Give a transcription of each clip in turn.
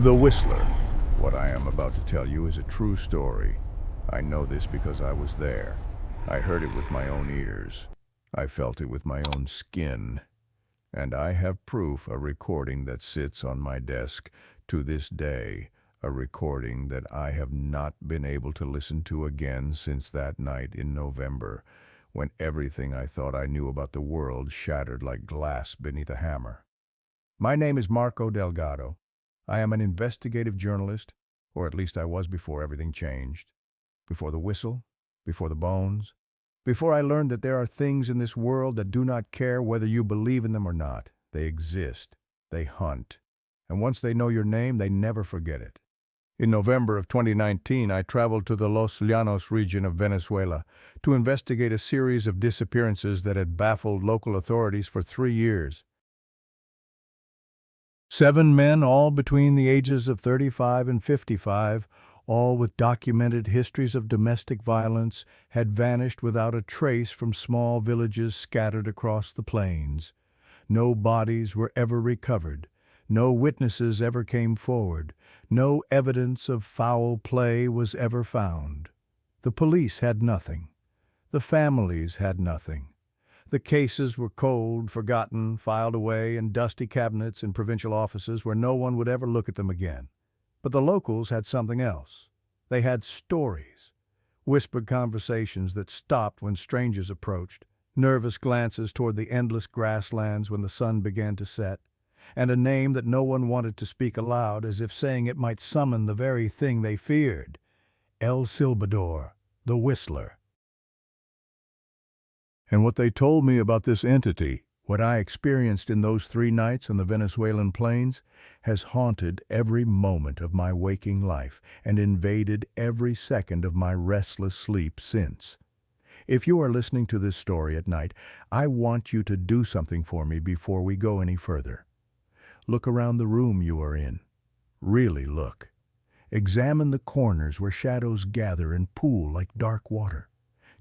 The Whistler. What I am about to tell you is a true story. I know this because I was there. I heard it with my own ears. I felt it with my own skin. And I have proof, a recording that sits on my desk to this day, a recording that I have not been able to listen to again since that night in November, when everything I thought I knew about the world shattered like glass beneath a hammer. My name is Marco Delgado. I am an investigative journalist, or at least I was before everything changed. Before the whistle, before the bones, before I learned that there are things in this world that do not care whether you believe in them or not. They exist, they hunt, and once they know your name, they never forget it. In November of 2019, I traveled to the Los Llanos region of Venezuela to investigate a series of disappearances that had baffled local authorities for 3 years. 7 men, all between the ages of 35 and 55, all with documented histories of domestic violence, had vanished without a trace from small villages scattered across the plains. No bodies were ever recovered. No witnesses ever came forward. No evidence of foul play was ever found. The police had nothing. The families had nothing. The cases were cold, forgotten, filed away in dusty cabinets in provincial offices where no one would ever look at them again. But the locals had something else. They had stories, whispered conversations that stopped when strangers approached, nervous glances toward the endless grasslands when the sun began to set, and a name that no one wanted to speak aloud, as if saying it might summon the very thing they feared: El Silbador, the Whistler. And what they told me about this entity, what I experienced in those 3 nights on the Venezuelan plains, has haunted every moment of my waking life and invaded every second of my restless sleep since. If you are listening to this story at night, I want you to do something for me before we go any further. Look around the room you are in. Really look. Examine the corners where shadows gather and pool like dark water.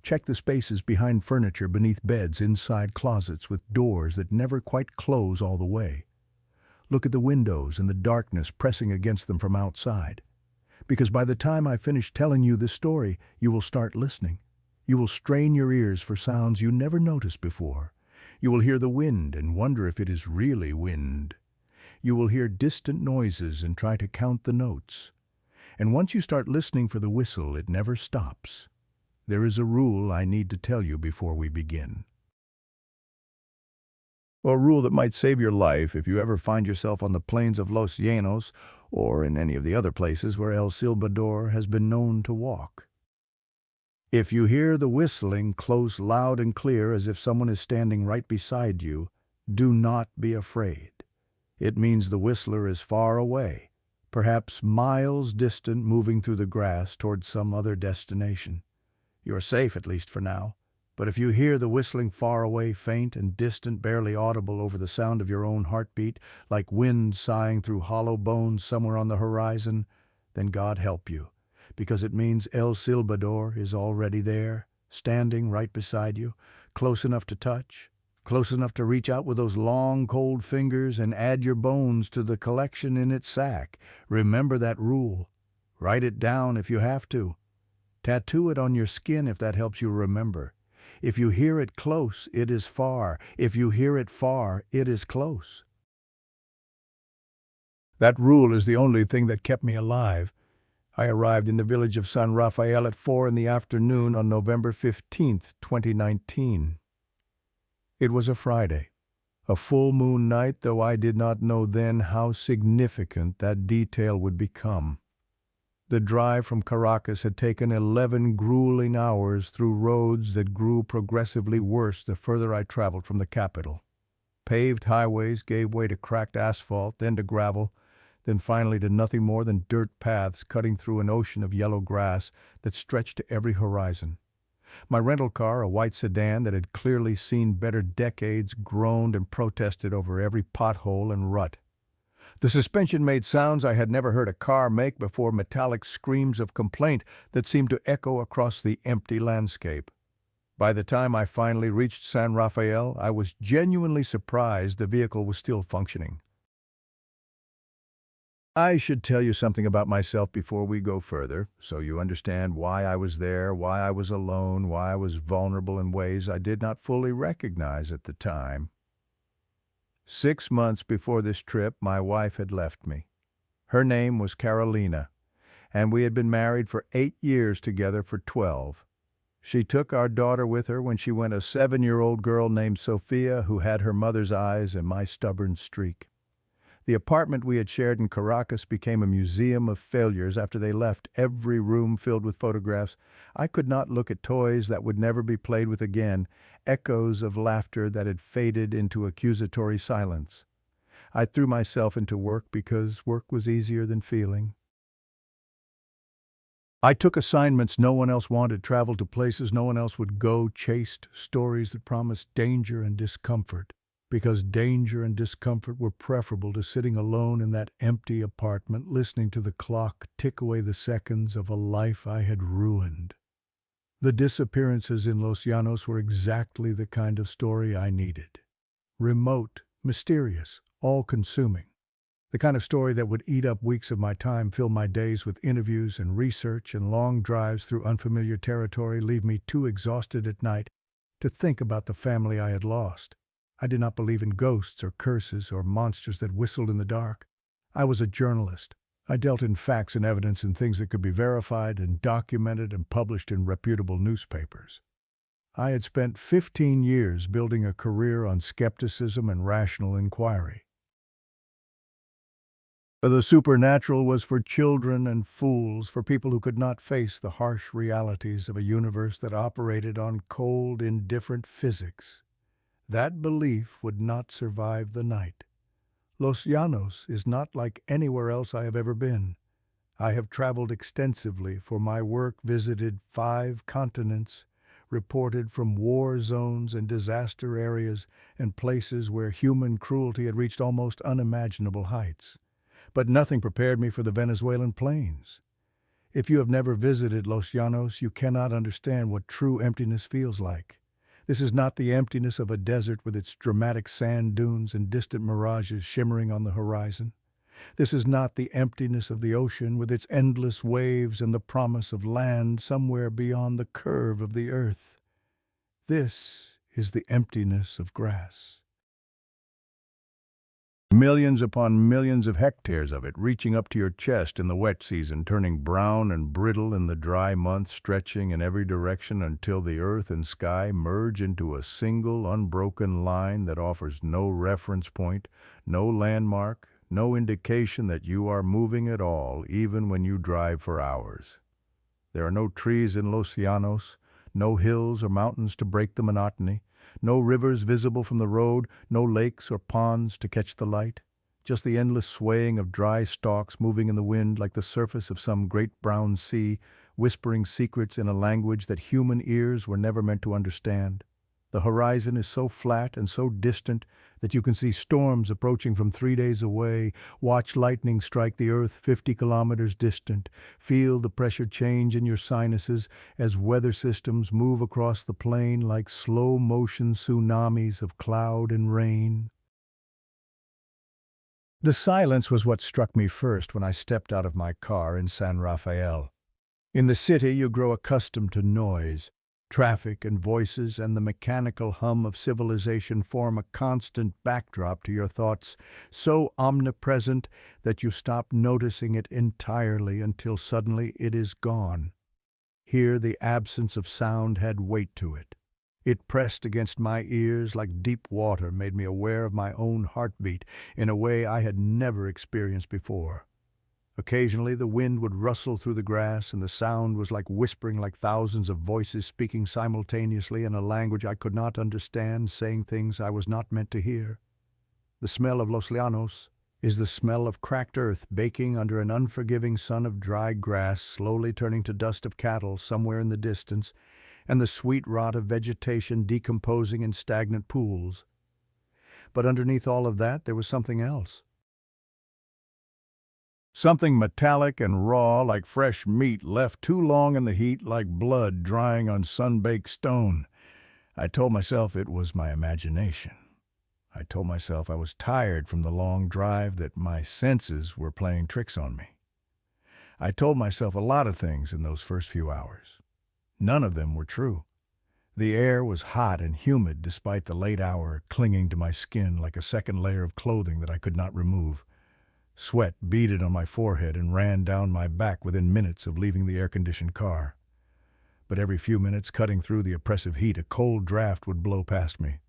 Check the spaces behind furniture, beneath beds, inside closets with doors that never quite close all the way. Look at the windows and the darkness pressing against them from outside. Because by the time I finish telling you this story, you will start listening. You will strain your ears for sounds you never noticed before. You will hear the wind and wonder if it is really wind. You will hear distant noises and try to count the notes. And once you start listening for the whistle, it never stops. There is a rule I need to tell you before we begin. A rule that might save your life if you ever find yourself on the plains of Los Llanos or in any of the other places where El Silbador has been known to walk. If you hear the whistling close, loud and clear, as if someone is standing right beside you, do not be afraid. It means the whistler is far away, perhaps miles distant, moving through the grass towards some other destination. You are safe, at least for now. But if you hear the whistling far away, faint and distant, barely audible over the sound of your own heartbeat, like wind sighing through hollow bones somewhere on the horizon, then God help you, because it means El Silbador is already there, standing right beside you, close enough to touch, close enough to reach out with those long, cold fingers and add your bones to the collection in its sack. Remember that rule. Write it down if you have to. Tattoo it on your skin if that helps you remember. If you hear it close, it is far. If you hear it far, it is close. That rule is the only thing that kept me alive. I arrived in the village of San Rafael at 4 in the afternoon on November 15th, 2019. It was a Friday, a full moon night, though I did not know then how significant that detail would become. The drive from Caracas had taken 11 grueling hours through roads that grew progressively worse the further I traveled from the capital. Paved highways gave way to cracked asphalt, then to gravel, then finally to nothing more than dirt paths cutting through an ocean of yellow grass that stretched to every horizon. My rental car, a white sedan that had clearly seen better decades, groaned and protested over every pothole and rut. The suspension made sounds I had never heard a car make before, metallic screams of complaint that seemed to echo across the empty landscape. By the time I finally reached San Rafael, I was genuinely surprised the vehicle was still functioning. I should tell you something about myself before we go further, so you understand why I was there, why I was alone, why I was vulnerable in ways I did not fully recognize at the time. 6 months before this trip, my wife had left me. Her name was Carolina, and we had been married for 8 years together for 12. She took our daughter with her when she went a 7-year-old girl named Sophia who had her mother's eyes and my stubborn streak. The apartment we had shared in Caracas became a museum of failures after they left, every room filled with photographs. I could not look at toys that would never be played with again, echoes of laughter that had faded into accusatory silence. I threw myself into work because work was easier than feeling. I took assignments no one else wanted, traveled to places no one else would go, chased stories that promised danger and discomfort, because danger and discomfort were preferable to sitting alone in that empty apartment, listening to the clock tick away the seconds of a life I had ruined. The disappearances in Los Llanos were exactly the kind of story I needed. Remote, mysterious, all-consuming. The kind of story that would eat up weeks of my time, fill my days with interviews and research and long drives through unfamiliar territory, leave me too exhausted at night to think about the family I had lost. I did not believe in ghosts or curses or monsters that whistled in the dark. I was a journalist. I dealt in facts and evidence and things that could be verified and documented and published in reputable newspapers. I had spent 15 years building a career on skepticism and rational inquiry. The supernatural was for children and fools, for people who could not face the harsh realities of a universe that operated on cold, indifferent physics. That belief would not survive the night. Los Llanos is not like anywhere else I have ever been. I have traveled extensively for my work, visited 5 continents, reported from war zones and disaster areas and places where human cruelty had reached almost unimaginable heights. But nothing prepared me for the Venezuelan plains. If you have never visited Los Llanos, you cannot understand what true emptiness feels like. This is not the emptiness of a desert with its dramatic sand dunes and distant mirages shimmering on the horizon. This is not the emptiness of the ocean with its endless waves and the promise of land somewhere beyond the curve of the earth. This is the emptiness of grass. Millions upon millions of hectares of it, reaching up to your chest in the wet season, turning brown and brittle in the dry months, stretching in every direction until the earth and sky merge into a single, unbroken line that offers no reference point, no landmark, no indication that you are moving at all, even when you drive for hours. There are no trees in Los Llanos, no hills or mountains to break the monotony, no rivers visible from the road, no lakes or ponds to catch the light, just the endless swaying of dry stalks moving in the wind like the surface of some great brown sea, whispering secrets in a language that human ears were never meant to understand. The horizon is so flat and so distant that you can see storms approaching from 3 days away, watch lightning strike the earth 50 kilometers distant, feel the pressure change in your sinuses as weather systems move across the plain like slow-motion tsunamis of cloud and rain. The silence was what struck me first when I stepped out of my car in San Rafael. In the city, you grow accustomed to noise. Traffic and voices and the mechanical hum of civilization form a constant backdrop to your thoughts, so omnipresent that you stop noticing it entirely until suddenly it is gone. Here the absence of sound had weight to it. It pressed against my ears like deep water, made me aware of my own heartbeat in a way I had never experienced before. Occasionally the wind would rustle through the grass, and the sound was like whispering, like thousands of voices speaking simultaneously in a language I could not understand, saying things I was not meant to hear. The smell of Los Llanos is the smell of cracked earth baking under an unforgiving sun of dry grass, slowly turning to dust of cattle somewhere in the distance, and the sweet rot of vegetation decomposing in stagnant pools. But underneath all of that, there was something else. Something metallic and raw, like fresh meat left too long in the heat, like blood drying on sun-baked stone. I told myself it was my imagination. I told myself I was tired from the long drive, that my senses were playing tricks on me. I told myself a lot of things in those first few hours. None of them were true. The air was hot and humid despite the late hour clinging to my skin like a second layer of clothing that I could not remove. Sweat beaded on my forehead and ran down my back within minutes of leaving the air-conditioned car. But every few minutes, cutting through the oppressive heat, a cold draft would blow past me.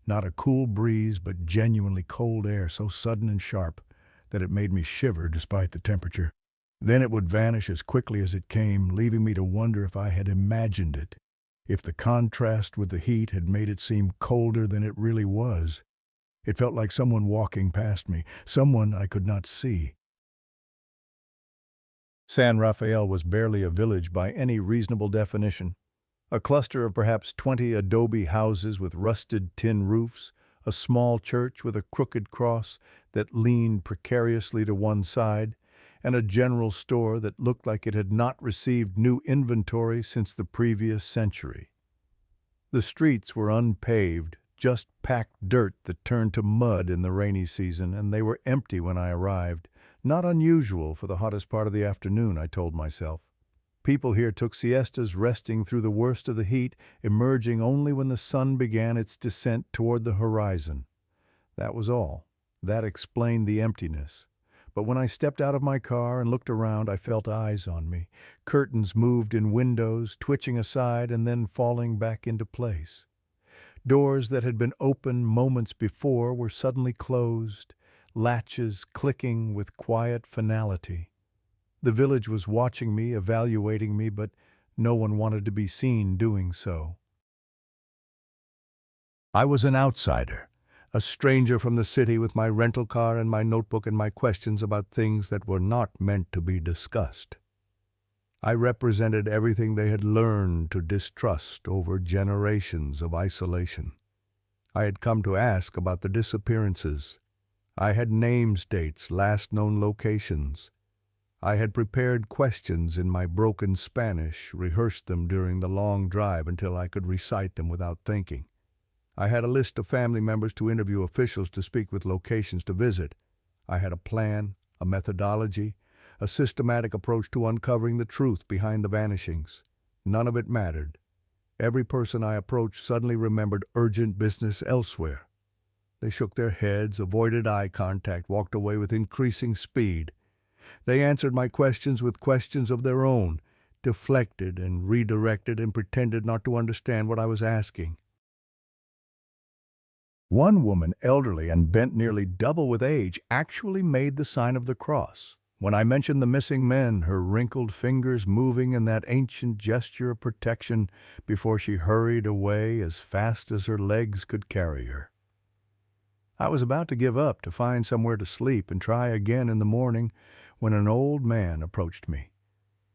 Not a cool breeze, but genuinely cold air, so sudden and sharp that it made me shiver despite the temperature. Then it would vanish as quickly as it came, leaving me to wonder if I had imagined it, if the contrast with the heat had made it seem colder than it really was. It felt like someone walking past me, someone I could not see. San Rafael was barely a village by any reasonable definition. A cluster of perhaps 20 adobe houses with rusted tin roofs, a small church with a crooked cross that leaned precariously to one side, and a general store that looked like it had not received new inventory since the previous century. The streets were unpaved, just packed dirt that turned to mud in the rainy season, and they were empty when I arrived. Not unusual for the hottest part of the afternoon, I told myself. People here took siestas, resting through the worst of the heat, emerging only when the sun began its descent toward the horizon. That was all. That explained the emptiness. But when I stepped out of my car and looked around, I felt eyes on me. Curtains moved in windows, twitching aside and then falling back into place. Doors that had been open moments before were suddenly closed, latches clicking with quiet finality. The village was watching me, evaluating me, but no one wanted to be seen doing so. I was an outsider, a stranger from the city with my rental car and my notebook and my questions about things that were not meant to be discussed. I represented everything they had learned to distrust over generations of isolation. I had come to ask about the disappearances. I had names, dates, last known locations. I had prepared questions in my broken Spanish, rehearsed them during the long drive until I could recite them without thinking. I had a list of family members to interview, officials to speak with, locations to visit. I had a plan, a methodology, a systematic approach to uncovering the truth behind the vanishings. None of it mattered. Every person I approached suddenly remembered urgent business elsewhere. They shook their heads, avoided eye contact, walked away with increasing speed. They answered my questions with questions of their own, deflected and redirected and pretended not to understand what I was asking. One woman, elderly and bent nearly double with age, actually made the sign of the cross. When I mentioned the missing men, her wrinkled fingers moving in that ancient gesture of protection before she hurried away as fast as her legs could carry her. I was about to give up, to find somewhere to sleep and try again in the morning, when an old man approached me.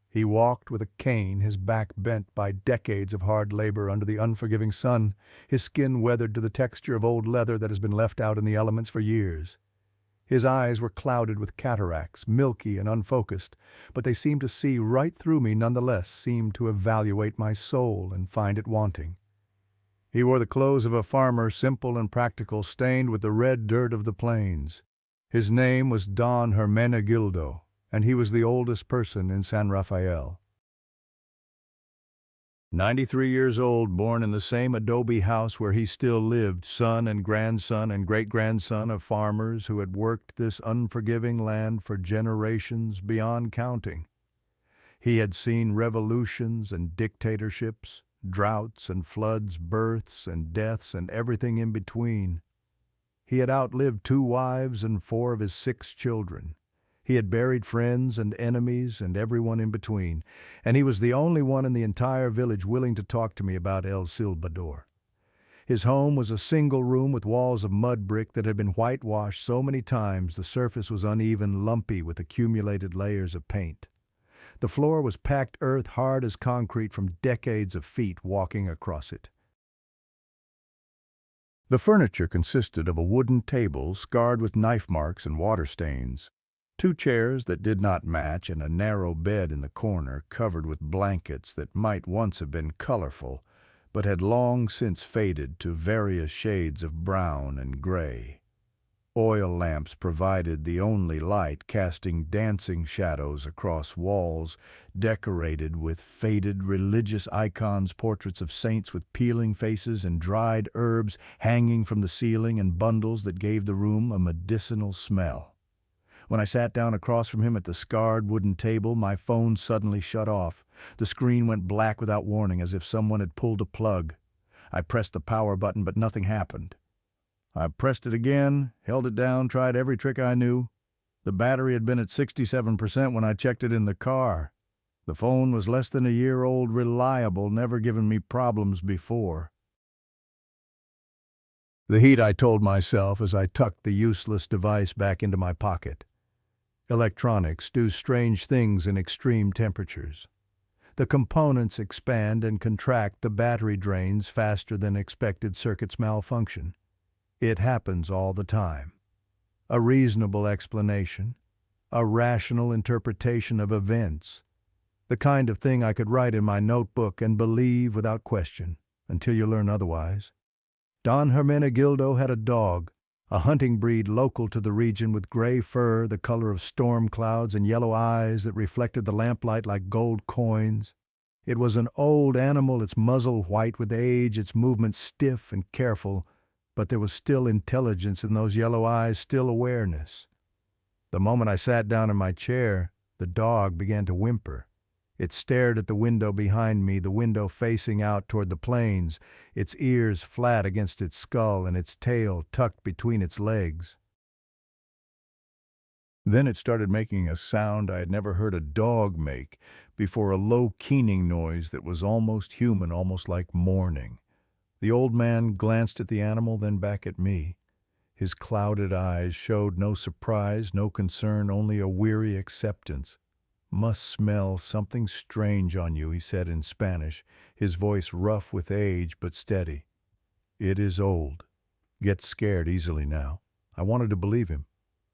He walked with a cane, his back bent by decades of hard labor under the unforgiving sun, his skin weathered to the texture of old leather that has been left out in the elements for years. His eyes were clouded with cataracts, milky and unfocused, but they seemed to see right through me nonetheless, seemed to evaluate my soul and find it wanting. He wore the clothes of a farmer, simple and practical, stained with the red dirt of the plains. His name was Don Hermenegildo, and he was the oldest person in San Rafael. 93 years old, born in the same adobe house where he still lived, son and grandson and great-grandson of farmers who had worked this unforgiving land for generations beyond counting. He had seen revolutions and dictatorships, droughts and floods, births and deaths, and everything in between. He had outlived 2 wives and 4 of his 6 children. He had buried friends and enemies and everyone in between, and he was the only one in the entire village willing to talk to me about El Silbador. His home was a single room with walls of mud brick that had been whitewashed so many times the surface was uneven, lumpy with accumulated layers of paint. The floor was packed earth hard as concrete from decades of feet walking across it. The furniture consisted of a wooden table scarred with knife marks and water stains, 2 chairs that did not match, and a narrow bed in the corner covered with blankets that might once have been colorful, but had long since faded to various shades of brown and gray. Oil lamps provided the only light, casting dancing shadows across walls decorated with faded religious icons, portraits of saints with peeling faces, and dried herbs hanging from the ceiling in bundles that gave the room a medicinal smell. When I sat down across from him at the scarred wooden table, my phone suddenly shut off. The screen went black without warning, as if someone had pulled a plug. I pressed the power button, but nothing happened. I pressed it again, held it down, tried every trick I knew. The battery had been at 67% when I checked it in the car. The phone was less than a year old, reliable, never given me problems before. The heat, I told myself as I tucked the useless device back into my pocket. Electronics do strange things in extreme temperatures. The components expand and contract, the battery drains faster than expected, circuits malfunction. It happens all the time. A reasonable explanation, a rational interpretation of events, the kind of thing I could write in my notebook and believe without question, until you learn otherwise. Don Hermenegildo had a dog, a hunting breed local to the region, with gray fur the color of storm clouds and yellow eyes that reflected the lamplight like gold coins. It was an old animal, its muzzle white with age, its movements stiff and careful, but there was still intelligence in those yellow eyes, still awareness. The moment I sat down in my chair, the dog began to whimper. It stared at the window behind me, the window facing out toward the plains, its ears flat against its skull and its tail tucked between its legs. Then it started making a sound I had never heard a dog make before, a low keening noise that was almost human, almost like mourning. The old man glanced at the animal, then back at me. His clouded eyes showed no surprise, no concern, only a weary acceptance. "Must smell something strange on you," he said in Spanish, his voice rough with age but steady. "It is old. Gets scared easily now." I wanted to believe him.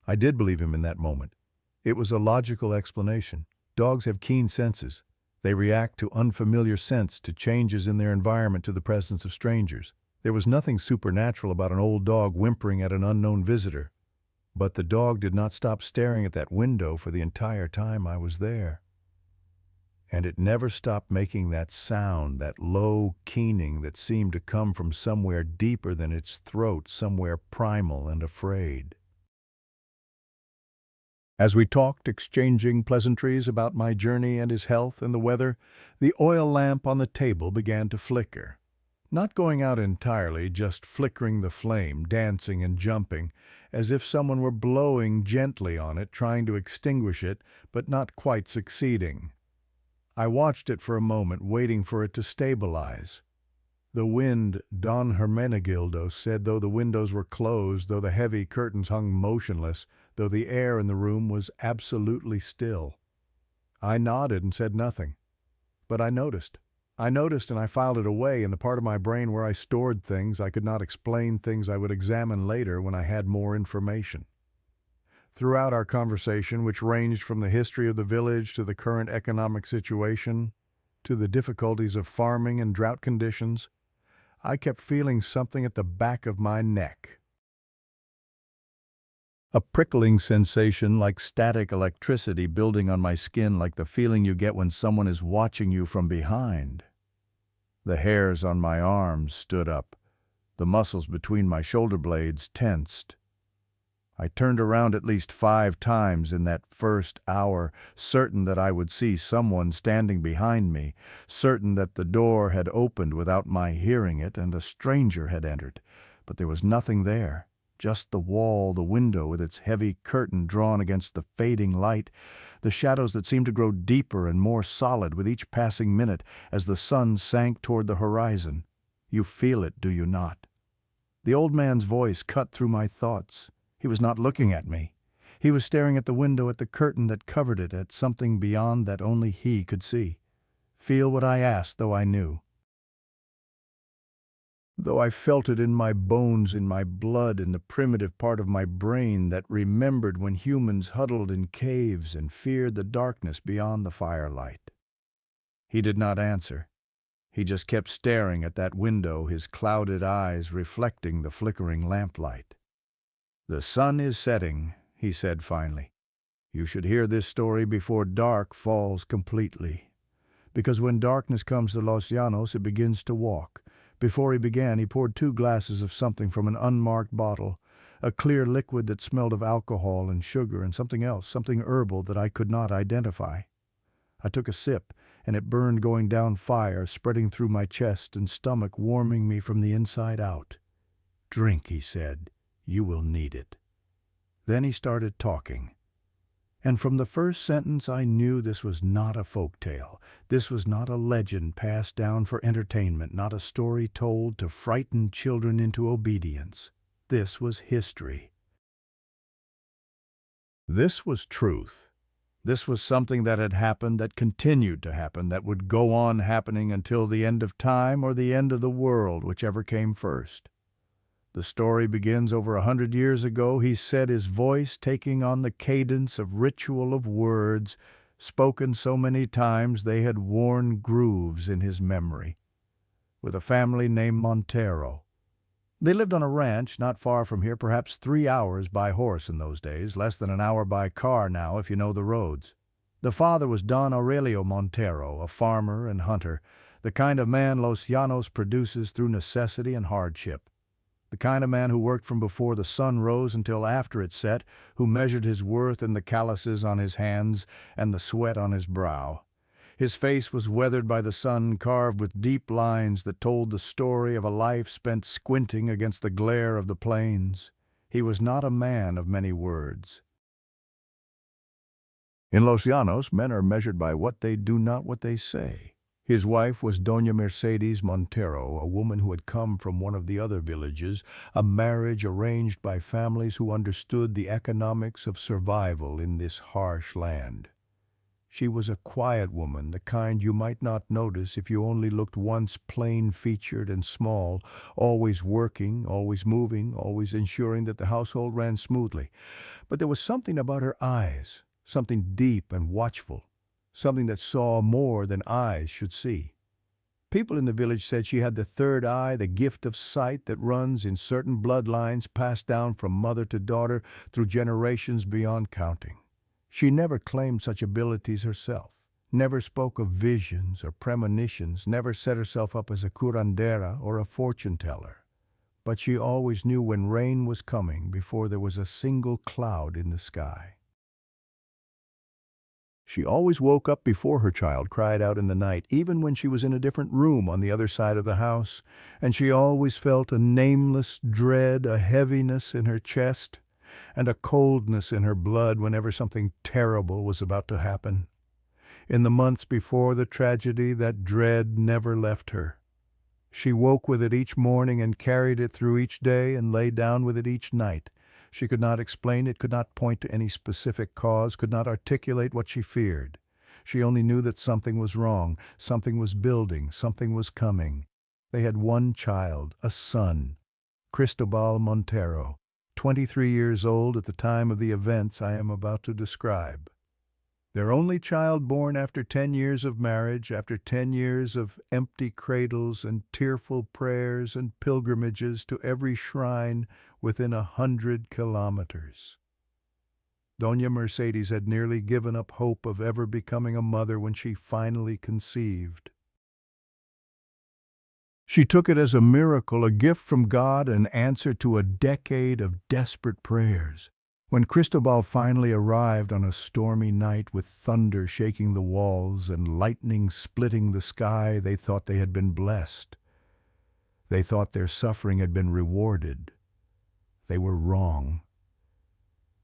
I did believe him in that moment. It was a logical explanation. Dogs have keen senses. They react to unfamiliar scents, to changes in their environment, to the presence of strangers. There was nothing supernatural about an old dog whimpering at an unknown visitor. But the dog did not stop staring at that window for the entire time I was there. And it never stopped making that sound, that low keening that seemed to come from somewhere deeper than its throat, somewhere primal and afraid. As we talked, exchanging pleasantries about my journey and his health and the weather, the oil lamp on the table began to flicker. Not going out entirely, just flickering the flame, dancing and jumping, as if someone were blowing gently on it, trying to extinguish it, but not quite succeeding. I watched it for a moment, waiting for it to stabilize. The wind, Don Hermenegildo said, though the windows were closed, though the heavy curtains hung motionless, though the air in the room was absolutely still. I nodded and said nothing. But I noticed. And I filed it away in the part of my brain where I stored things I could not explain, things I would examine later when I had more information. Throughout our conversation, which ranged from the history of the village to the current economic situation, to the difficulties of farming and drought conditions, I kept feeling something at the back of my neck. A prickling sensation like static electricity building on my skin, like the feeling you get when someone is watching you from behind. The hairs on my arms stood up. The muscles between my shoulder blades tensed. I turned around at least 5 times in that first hour, certain that I would see someone standing behind me, certain that the door had opened without my hearing it and a stranger had entered. But there was nothing there. Just the wall, the window with its heavy curtain drawn against the fading light, the shadows that seemed to grow deeper and more solid with each passing minute as the sun sank toward the horizon. You feel it, do you not? The old man's voice cut through my thoughts. He was not looking at me. He was staring at the window, at the curtain that covered it, at something beyond that only he could see. Feel what I asked, though I knew. Though I felt it in my bones, in my blood, in the primitive part of my brain that remembered when humans huddled in caves and feared the darkness beyond the firelight. He did not answer. He just kept staring at that window, his clouded eyes reflecting the flickering lamplight. "The sun is setting," he said finally. "You should hear this story before dark falls completely. Because when darkness comes to Los Llanos, it begins to walk." Before he began, he poured 2 glasses of something from an unmarked bottle, a clear liquid that smelled of alcohol and sugar and something else, something herbal that I could not identify. I took a sip, and it burned going down fire, spreading through my chest and stomach, warming me from the inside out. "Drink," he said. "You will need it." Then he started talking. And from the first sentence I knew this was not a folk tale. This was not a legend passed down for entertainment, not a story told to frighten children into obedience. This was history. This was truth. This was something that had happened, that continued to happen, that would go on happening until the end of time or the end of the world, whichever came first. The story begins over 100 years ago, he said, his voice taking on the cadence of ritual of words, spoken so many times they had worn grooves in his memory, with a family named Montero. They lived on a ranch not far from here, perhaps 3 hours by horse in those days, less than an hour by car now if you know the roads. The father was Don Aurelio Montero, a farmer and hunter, the kind of man Los Llanos produces through necessity and hardship. The kind of man who worked from before the sun rose until after it set, who measured his worth in the calluses on his hands and the sweat on his brow. His face was weathered by the sun, carved with deep lines that told the story of a life spent squinting against the glare of the plains. He was not a man of many words. In Los Llanos, men are measured by what they do, not what they say. His wife was Doña Mercedes Montero, a woman who had come from one of the other villages, a marriage arranged by families who understood the economics of survival in this harsh land. She was a quiet woman, the kind you might not notice if you only looked once, plain-featured and small, always working, always moving, always ensuring that the household ran smoothly. But there was something about her eyes, something deep and watchful, something that saw more than eyes should see. People in the village said she had the third eye, the gift of sight that runs in certain bloodlines passed down from mother to daughter through generations beyond counting. She never claimed such abilities herself, never spoke of visions or premonitions, never set herself up as a curandera or a fortune-teller. But she always knew when rain was coming before there was a single cloud in the sky. She always woke up before her child cried out in the night, even when she was in a different room on the other side of the house, and she always felt a nameless dread, a heaviness in her chest, and a coldness in her blood whenever something terrible was about to happen. In the months before the tragedy, that dread never left her. She woke with it each morning and carried it through each day and lay down with it each night. She could not explain it, could not point to any specific cause, could not articulate what she feared. She only knew that something was wrong, something was building, something was coming. They had one child, a son, Cristobal Montero, 23 years old at the time of the events I am about to describe. Their only child born after 10 years of marriage, after 10 years of empty cradles and tearful prayers and pilgrimages to every shrine within 100 kilometers. Doña Mercedes had nearly given up hope of ever becoming a mother when she finally conceived. She took it as a miracle, a gift from God, an answer to a decade of desperate prayers. When Cristobal finally arrived on a stormy night with thunder shaking the walls and lightning splitting the sky, they thought they had been blessed. They thought their suffering had been rewarded. They were wrong.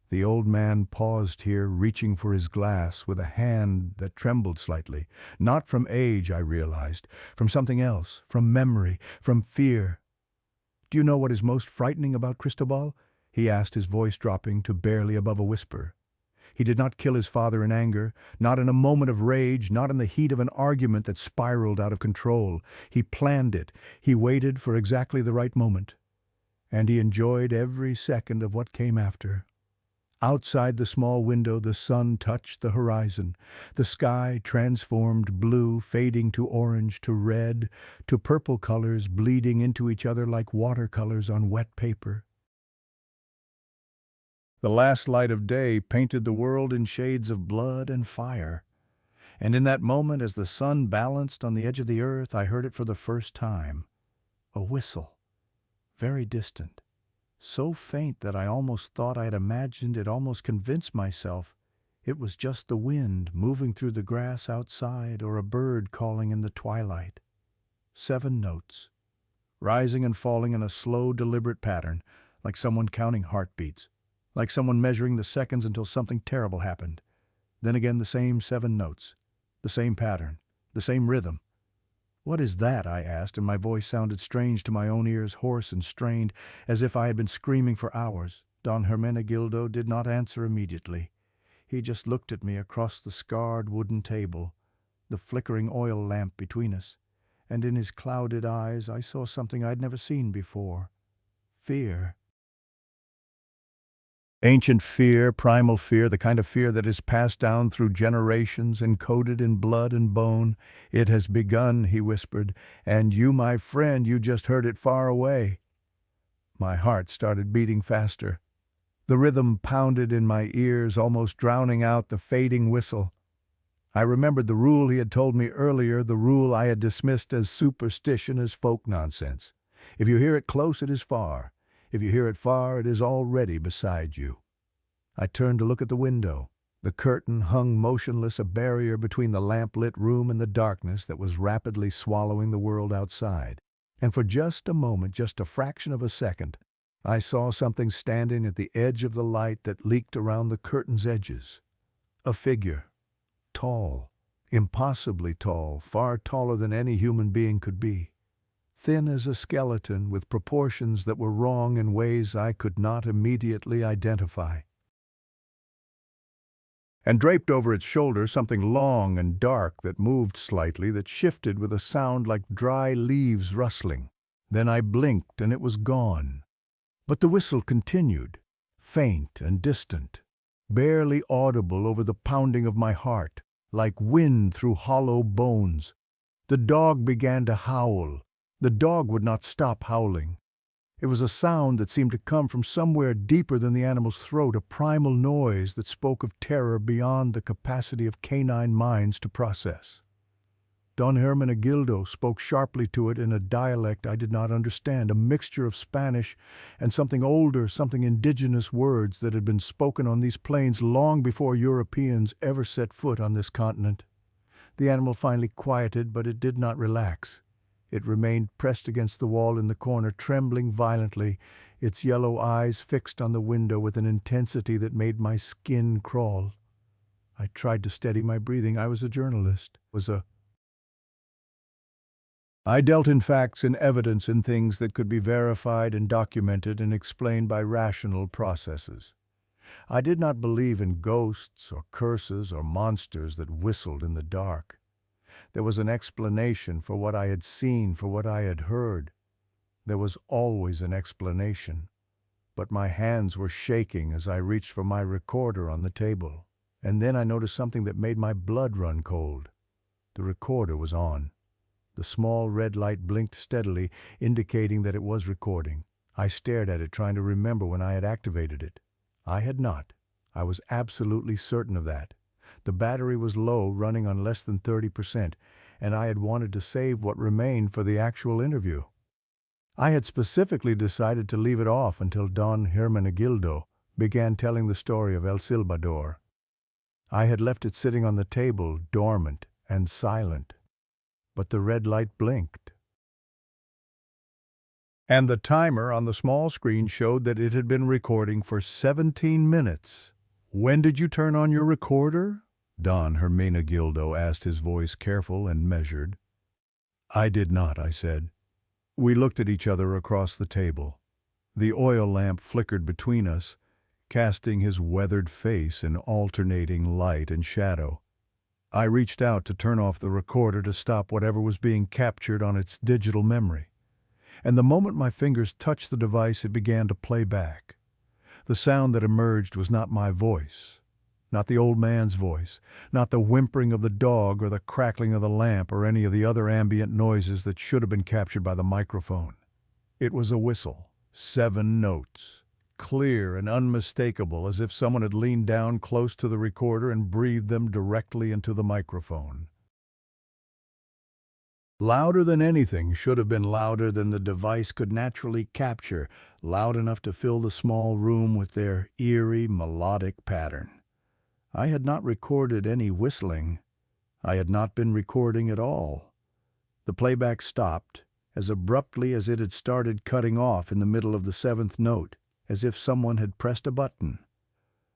The old man paused here, reaching for his glass with a hand that trembled slightly. Not from age, I realized, from something else, from memory, from fear. "Do you know what is most frightening about Cristobal?" he asked, his voice dropping to barely above a whisper. He did not kill his father in anger, not in a moment of rage, not in the heat of an argument that spiraled out of control. He planned it. He waited for exactly the right moment. And he enjoyed every second of what came after. Outside the small window, the sun touched the horizon. The sky transformed blue, fading to orange, to red, to purple colors bleeding into each other like watercolors on wet paper. The last light of day painted the world in shades of blood and fire. And in that moment, as the sun balanced on the edge of the earth, I heard it for the first time. A whistle, very distant, so faint that I almost thought I had imagined it, almost convinced myself it was just the wind moving through the grass outside or a bird calling in the twilight. 7 notes, rising and falling in a slow, deliberate pattern, like someone counting heartbeats, like someone measuring the seconds until something terrible happened. Then again the same 7 notes, the same pattern, the same rhythm. "What is that?" I asked, and my voice sounded strange to my own ears, hoarse and strained, as if I had been screaming for hours. Don Hermenegildo did not answer immediately. He just looked at me across the scarred wooden table, the flickering oil lamp between us, and in his clouded eyes I saw something I'd never seen before. Fear. Ancient fear, primal fear, the kind of fear that is passed down through generations, encoded in blood and bone. "It has begun," he whispered, "and you, my friend, you just heard it far away." My heart started beating faster. The rhythm pounded in my ears, almost drowning out the fading whistle. I remembered the rule he had told me earlier, the rule I had dismissed as superstition, as folk nonsense. If you hear it close, it is far. If you hear it far, it is already beside you. I turned to look at the window. The curtain hung motionless, a barrier between the lamp-lit room and the darkness that was rapidly swallowing the world outside. And for just a moment, just a fraction of a second, I saw something standing at the edge of the light that leaked around the curtain's edges. A figure. Tall. Impossibly tall, far taller than any human being could be. Thin as a skeleton, with proportions that were wrong in ways I could not immediately identify. And draped over its shoulder something long and dark that moved slightly, that shifted with a sound like dry leaves rustling. Then I blinked and it was gone. But the whistle continued, faint and distant, barely audible over the pounding of my heart, like wind through hollow bones. The dog began to howl. The dog would not stop howling. It was a sound that seemed to come from somewhere deeper than the animal's throat, a primal noise that spoke of terror beyond the capacity of canine minds to process. Don Hermenegildo spoke sharply to it in a dialect I did not understand, a mixture of Spanish and something older, something indigenous words that had been spoken on these plains long before Europeans ever set foot on this continent. The animal finally quieted, but it did not relax. It remained pressed against the wall in the corner, trembling violently, its yellow eyes fixed on the window with an intensity that made my skin crawl. I tried to steady my breathing. I was a journalist. I dealt in facts, in evidence, in things that could be verified and documented and explained by rational processes. I did not believe in ghosts or curses or monsters that whistled in the dark. There was an explanation for what I had seen, for what I had heard. There was always an explanation. But my hands were shaking as I reached for my recorder on the table. And then I noticed something that made my blood run cold. The recorder was on. The small red light blinked steadily, indicating that it was recording. I stared at it, trying to remember when I had activated it. I had not. I was absolutely certain of that. The battery was low, running on less than 30%, and I had wanted to save what remained for the actual interview. I had specifically decided to leave it off until Don Hermenegildo began telling the story of El Silbador. I had left it sitting on the table, dormant and silent. But the red light blinked. And the timer on the small screen showed that it had been recording for 17 minutes. "When did you turn on your recorder?" Don Hermenegildo asked, his voice careful and measured. "I did not," I said. We looked at each other across the table. The oil lamp flickered between us, casting his weathered face in alternating light and shadow. I reached out to turn off the recorder to stop whatever was being captured on its digital memory. And the moment my fingers touched the device, it began to play back. The sound that emerged was not my voice, not the old man's voice, not the whimpering of the dog or the crackling of the lamp or any of the other ambient noises that should have been captured by the microphone. It was a whistle, 7 notes, clear and unmistakable, as if someone had leaned down close to the recorder and breathed them directly into the microphone. Louder than anything, should have been louder than the device could naturally capture, loud enough to fill the small room with their eerie, melodic pattern. I had not recorded any whistling. I had not been recording at all. The playback stopped, as abruptly as it had started, cutting off in the middle of the 7th note, as if someone had pressed a button.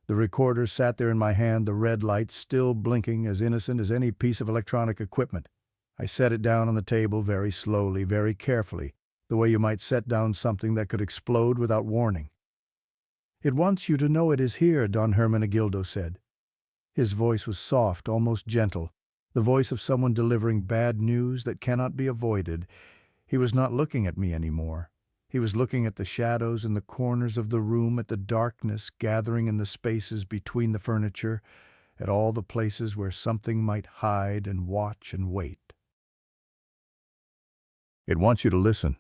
The recorder sat there in my hand, the red light still blinking, as innocent as any piece of electronic equipment. I set it down on the table very slowly, very carefully, the way you might set down something that could explode without warning. "It wants you to know it is here," Don Hermenegildo said. His voice was soft, almost gentle, the voice of someone delivering bad news that cannot be avoided. He was not looking at me anymore. He was looking at the shadows in the corners of the room, at the darkness gathering in the spaces between the furniture, at all the places where something might hide and watch and wait. "It wants you to listen.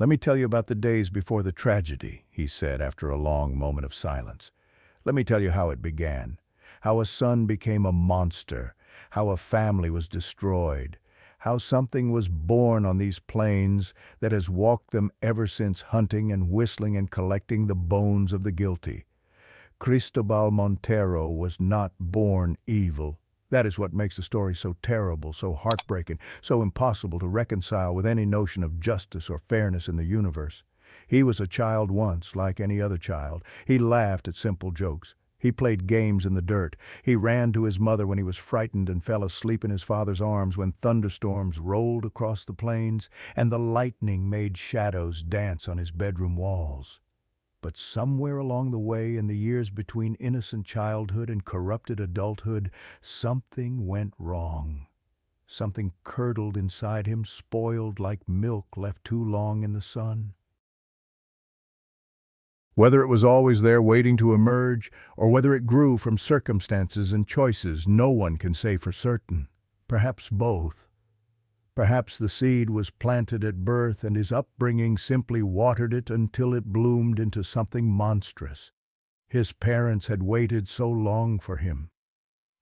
Let me tell you about the days before the tragedy," he said after a long moment of silence. "Let me tell you how it began, how a son became a monster, how a family was destroyed, how something was born on these plains that has walked them ever since, hunting and whistling and collecting the bones of the guilty. Cristobal Montero was not born evil. That is what makes the story so terrible, so heartbreaking, so impossible to reconcile with any notion of justice or fairness in the universe. He was a child once, like any other child. He laughed at simple jokes. He played games in the dirt. He ran to his mother when he was frightened and fell asleep in his father's arms when thunderstorms rolled across the plains and the lightning made shadows dance on his bedroom walls. But somewhere along the way, in the years between innocent childhood and corrupted adulthood, something went wrong. Something curdled inside him, spoiled like milk left too long in the sun. Whether it was always there waiting to emerge, or whether it grew from circumstances and choices, no one can say for certain. Perhaps both. Perhaps the seed was planted at birth and his upbringing simply watered it until it bloomed into something monstrous. His parents had waited so long for him.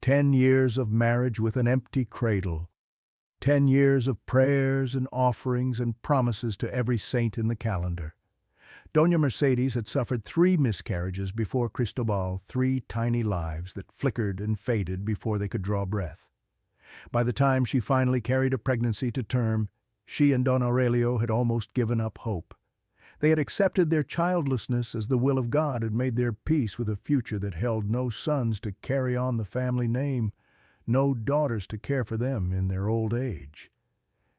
10 years of marriage with an empty cradle. 10 years of prayers and offerings and promises to every saint in the calendar. Doña Mercedes had suffered 3 miscarriages before Cristobal, 3 tiny lives that flickered and faded before they could draw breath. By the time she finally carried a pregnancy to term, she and Don Aurelio had almost given up hope. They had accepted their childlessness as the will of God and made their peace with a future that held no sons to carry on the family name, no daughters to care for them in their old age.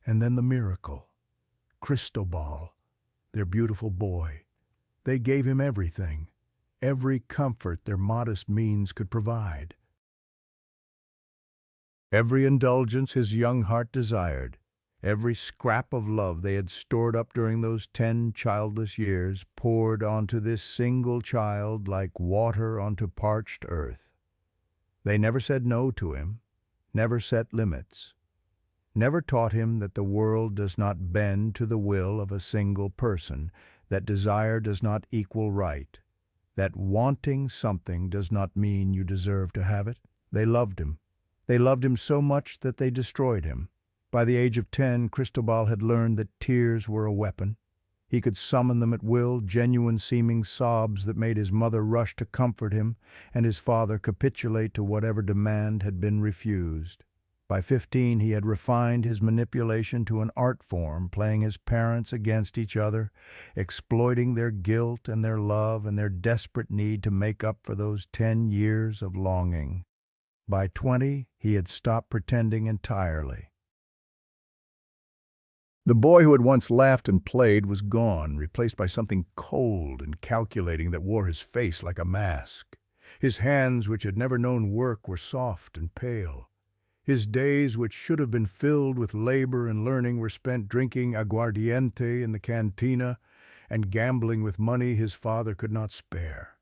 And then the miracle. Cristobal, their beautiful boy. They gave him everything, every comfort their modest means could provide. Every indulgence his young heart desired, every scrap of love they had stored up during those 10 childless years poured onto this single child like water onto parched earth. They never said no to him, never set limits, never taught him that the world does not bend to the will of a single person, that desire does not equal right, that wanting something does not mean you deserve to have it. They loved him. They loved him so much that they destroyed him. By the age of 10, Cristobal had learned that tears were a weapon. He could summon them at will, genuine-seeming sobs that made his mother rush to comfort him and his father capitulate to whatever demand had been refused. By 15, he had refined his manipulation to an art form, playing his parents against each other, exploiting their guilt and their love and their desperate need to make up for those 10 years of longing. By 20, he had stopped pretending entirely. The boy who had once laughed and played was gone, replaced by something cold and calculating that wore his face like a mask. His hands, which had never known work, were soft and pale. His days, which should have been filled with labor and learning, were spent drinking aguardiente in the cantina and gambling with money his father could not spare.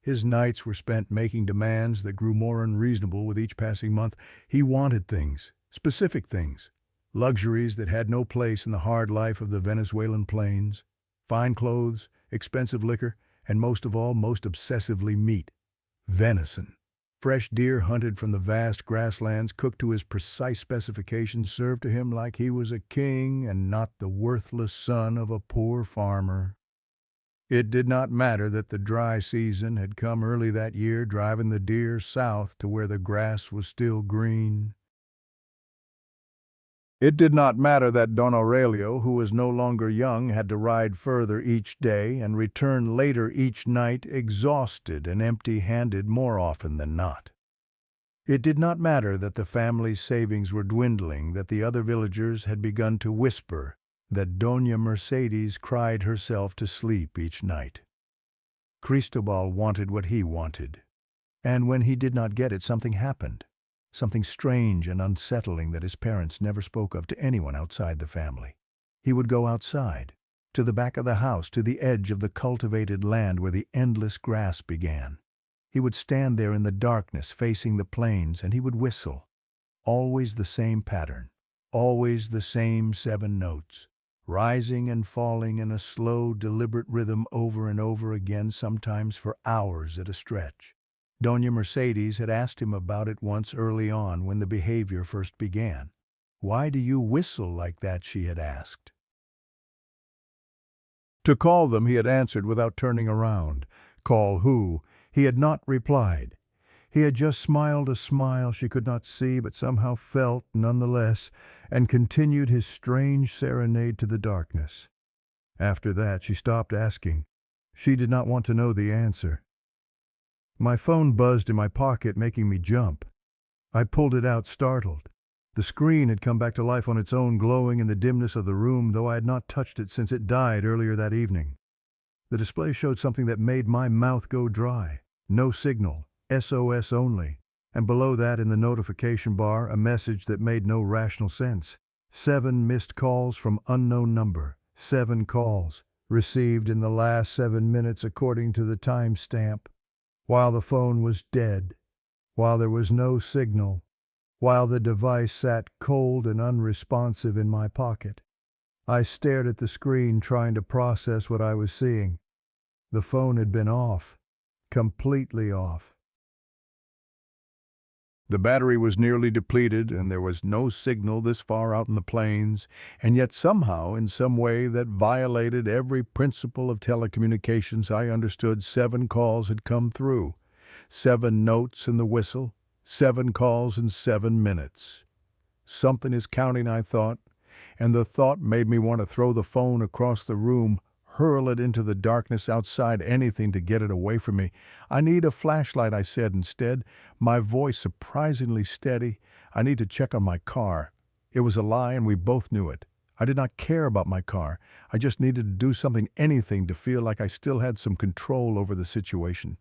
His nights were spent making demands that grew more unreasonable with each passing month. He wanted things, specific things, luxuries that had no place in the hard life of the Venezuelan plains, fine clothes, expensive liquor, and most of all, most obsessively meat, venison. Fresh deer hunted from the vast grasslands, cooked to his precise specifications, served to him like he was a king and not the worthless son of a poor farmer. It did not matter that the dry season had come early that year, driving the deer south to where the grass was still green. It did not matter that Don Aurelio, who was no longer young, had to ride further each day and return later each night, exhausted and empty-handed more often than not. It did not matter that the family's savings were dwindling, that the other villagers had begun to whisper, that Doña Mercedes cried herself to sleep each night. Cristobal wanted what he wanted, and when he did not get it, something happened. Something strange and unsettling that his parents never spoke of to anyone outside the family. He would go outside, to the back of the house, to the edge of the cultivated land where the endless grass began. He would stand there in the darkness facing the plains, and he would whistle. Always the same pattern, always the same 7 notes, rising and falling in a slow, deliberate rhythm over and over again, sometimes for hours at a stretch. Doña Mercedes had asked him about it once early on when the behavior first began. "Why do you whistle like that?" she had asked. To call them, he had answered without turning around. Call who? He had not replied. He had just smiled a smile she could not see but somehow felt nonetheless, and continued his strange serenade to the darkness. After that, she stopped asking. She did not want to know the answer. My phone buzzed in my pocket, making me jump. I pulled it out, startled. The screen had come back to life on its own, glowing in the dimness of the room, though I had not touched it since it died earlier that evening. The display showed something that made my mouth go dry. No signal, SOS only, and below that in the notification bar, a message that made no rational sense. 7 missed calls from unknown number. 7 calls, received in the last 7 minutes according to the timestamp. While the phone was dead, while there was no signal, while the device sat cold and unresponsive in my pocket, I stared at the screen trying to process what I was seeing. The phone had been off, completely off. The battery was nearly depleted, and there was no signal this far out in the plains, and yet somehow, in some way that violated every principle of telecommunications I understood, 7 calls had come through. 7 notes in the whistle, 7 calls in 7 minutes. Something is counting, I thought, and the thought made me want to throw the phone across the room, hurl it into the darkness outside, anything to get it away from me. "I need a flashlight," I said instead, my voice surprisingly steady. "I need to check on my car." It was a lie, and we both knew it. I did not care about my car. I just needed to do something, anything, to feel like I still had some control over the situation.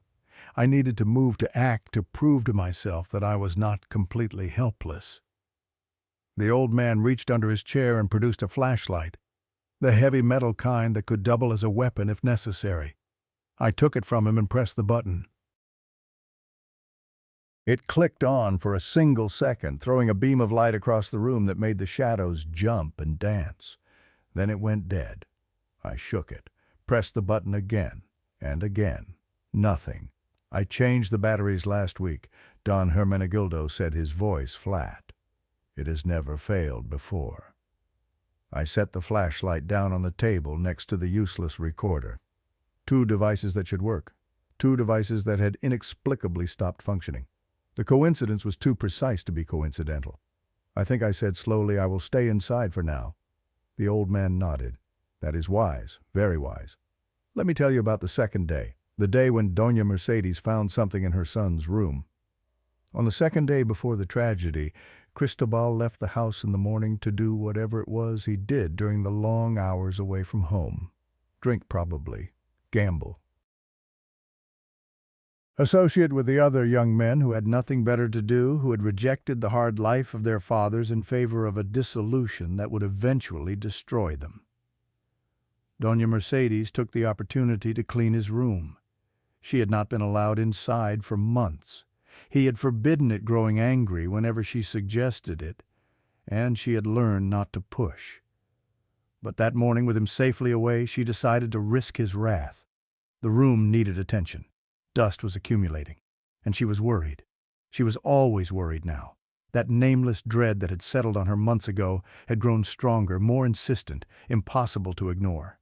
I needed to move, to act, to prove to myself that I was not completely helpless. The old man reached under his chair and produced a flashlight, the heavy metal kind that could double as a weapon if necessary. I took it from him and pressed the button. It clicked on for a single second, throwing a beam of light across the room that made the shadows jump and dance. Then it went dead. I shook it, pressed the button again and again. Nothing. "I changed the batteries last week," Don Hermenegildo said, his voice flat. "It has never failed before." I set the flashlight down on the table next to the useless recorder. 2 devices that should work. 2 devices that had inexplicably stopped functioning. The coincidence was too precise to be coincidental. "I think," I said slowly, "I will stay inside for now." The old man nodded. "That is wise, very wise. Let me tell you about the second day, the day when Doña Mercedes found something in her son's room. On the second day before the tragedy, Cristobal left the house in the morning to do whatever it was he did during the long hours away from home. Drink probably. Gamble. Associate with the other young men who had nothing better to do, who had rejected the hard life of their fathers in favor of a dissolution that would eventually destroy them. Doña Mercedes took the opportunity to clean his room. She had not been allowed inside for months. He had forbidden it, growing angry whenever she suggested it, and she had learned not to push. But that morning, with him safely away, she decided to risk his wrath. The room needed attention. Dust was accumulating, and she was worried. She was always worried now. That nameless dread that had settled on her months ago had grown stronger, more insistent, impossible to ignore.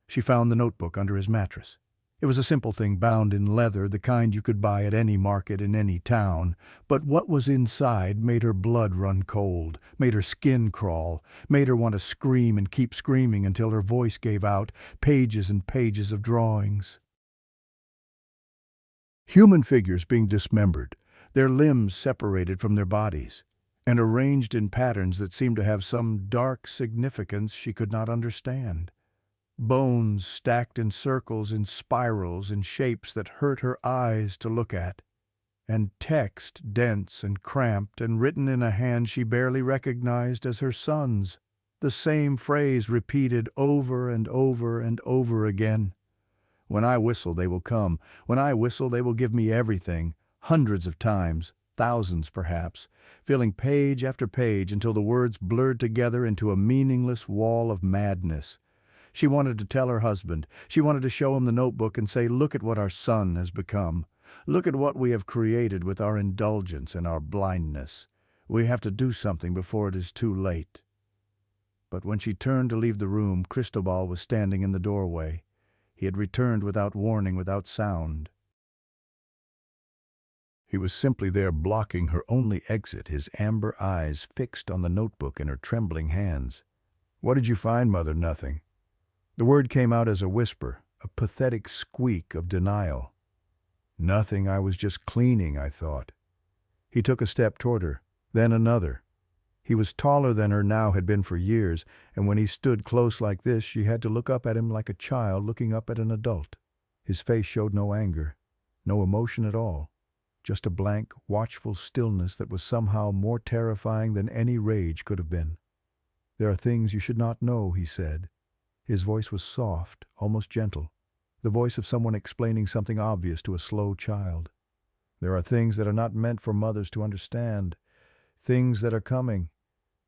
She found the notebook under his mattress. It was a simple thing bound in leather, the kind you could buy at any market in any town, but what was inside made her blood run cold, made her skin crawl, made her want to scream and keep screaming until her voice gave out, pages and pages of drawings. Human figures being dismembered, their limbs separated from their bodies, and arranged in patterns that seemed to have some dark significance she could not understand. Bones stacked in circles, in spirals, in shapes that hurt her eyes to look at, and text dense and cramped and written in a hand she barely recognized as her son's, the same phrase repeated over and over and over again. When I whistle, they will come. When I whistle, they will give me everything, hundreds of times, thousands perhaps, filling page after page until the words blurred together into a meaningless wall of madness. She wanted to tell her husband. She wanted to show him the notebook and say, "Look at what our son has become. Look at what we have created with our indulgence and our blindness. We have to do something before it is too late." But when she turned to leave the room, Cristobal was standing in the doorway. He had returned without warning, without sound. He was simply there, blocking her only exit, his amber eyes fixed on the notebook in her trembling hands. "What did you find, Mother?" "Nothing." The word came out as a whisper, a pathetic squeak of denial. "Nothing, I was just cleaning, I thought." He took a step toward her, then another. He was taller than her now had been for years, and when he stood close like this, she had to look up at him like a child looking up at an adult. His face showed no anger, no emotion at all, just a blank, watchful stillness that was somehow more terrifying than any rage could have been. "There are things you should not know," he said. His voice was soft, almost gentle, the voice of someone explaining something obvious to a slow child. "There are things that are not meant for mothers to understand, things that are coming,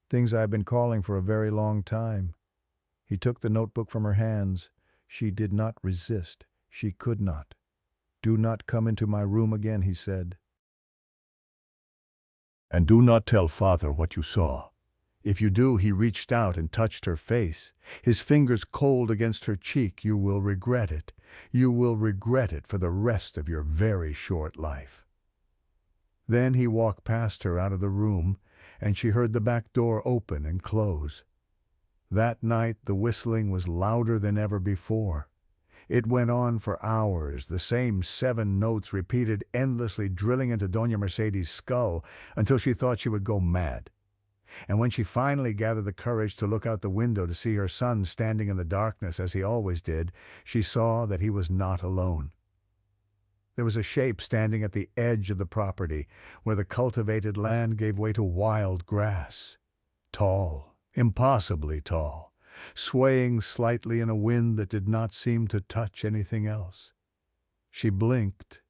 things I have been calling for a very long time." He took the notebook from her hands. She did not resist. She could not. "Do not come into my room again," he said. "And do not tell Father what you saw. If you do," he reached out and touched her face, his fingers cold against her cheek, "you will regret it. You will regret it for the rest of your very short life." Then he walked past her out of the room, and she heard the back door open and close. That night the whistling was louder than ever before. It went on for hours, the same 7 notes repeated endlessly, drilling into Doña Mercedes' skull until she thought she would go mad. And when she finally gathered the courage to look out the window to see her son standing in the darkness as he always did, she saw that he was not alone. There was a shape standing at the edge of the property, where the cultivated land gave way to wild grass. Tall, impossibly tall, swaying slightly in a wind that did not seem to touch anything else. She blinked,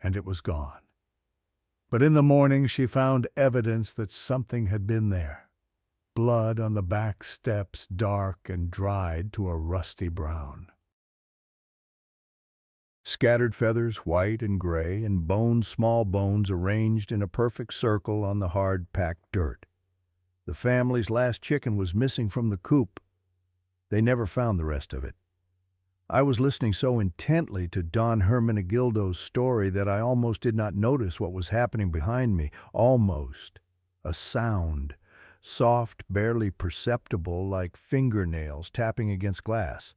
and it was gone. But in the morning she found evidence that something had been there. Blood on the back steps, dark and dried to a rusty brown. Scattered feathers, white and gray, and bones, small bones, arranged in a perfect circle on the hard, packed dirt. The family's last chicken was missing from the coop. They never found the rest of it. I was listening so intently to Don Hermenegildo's story that I almost did not notice what was happening behind me. Almost. A sound. Soft, barely perceptible, like fingernails tapping against glass.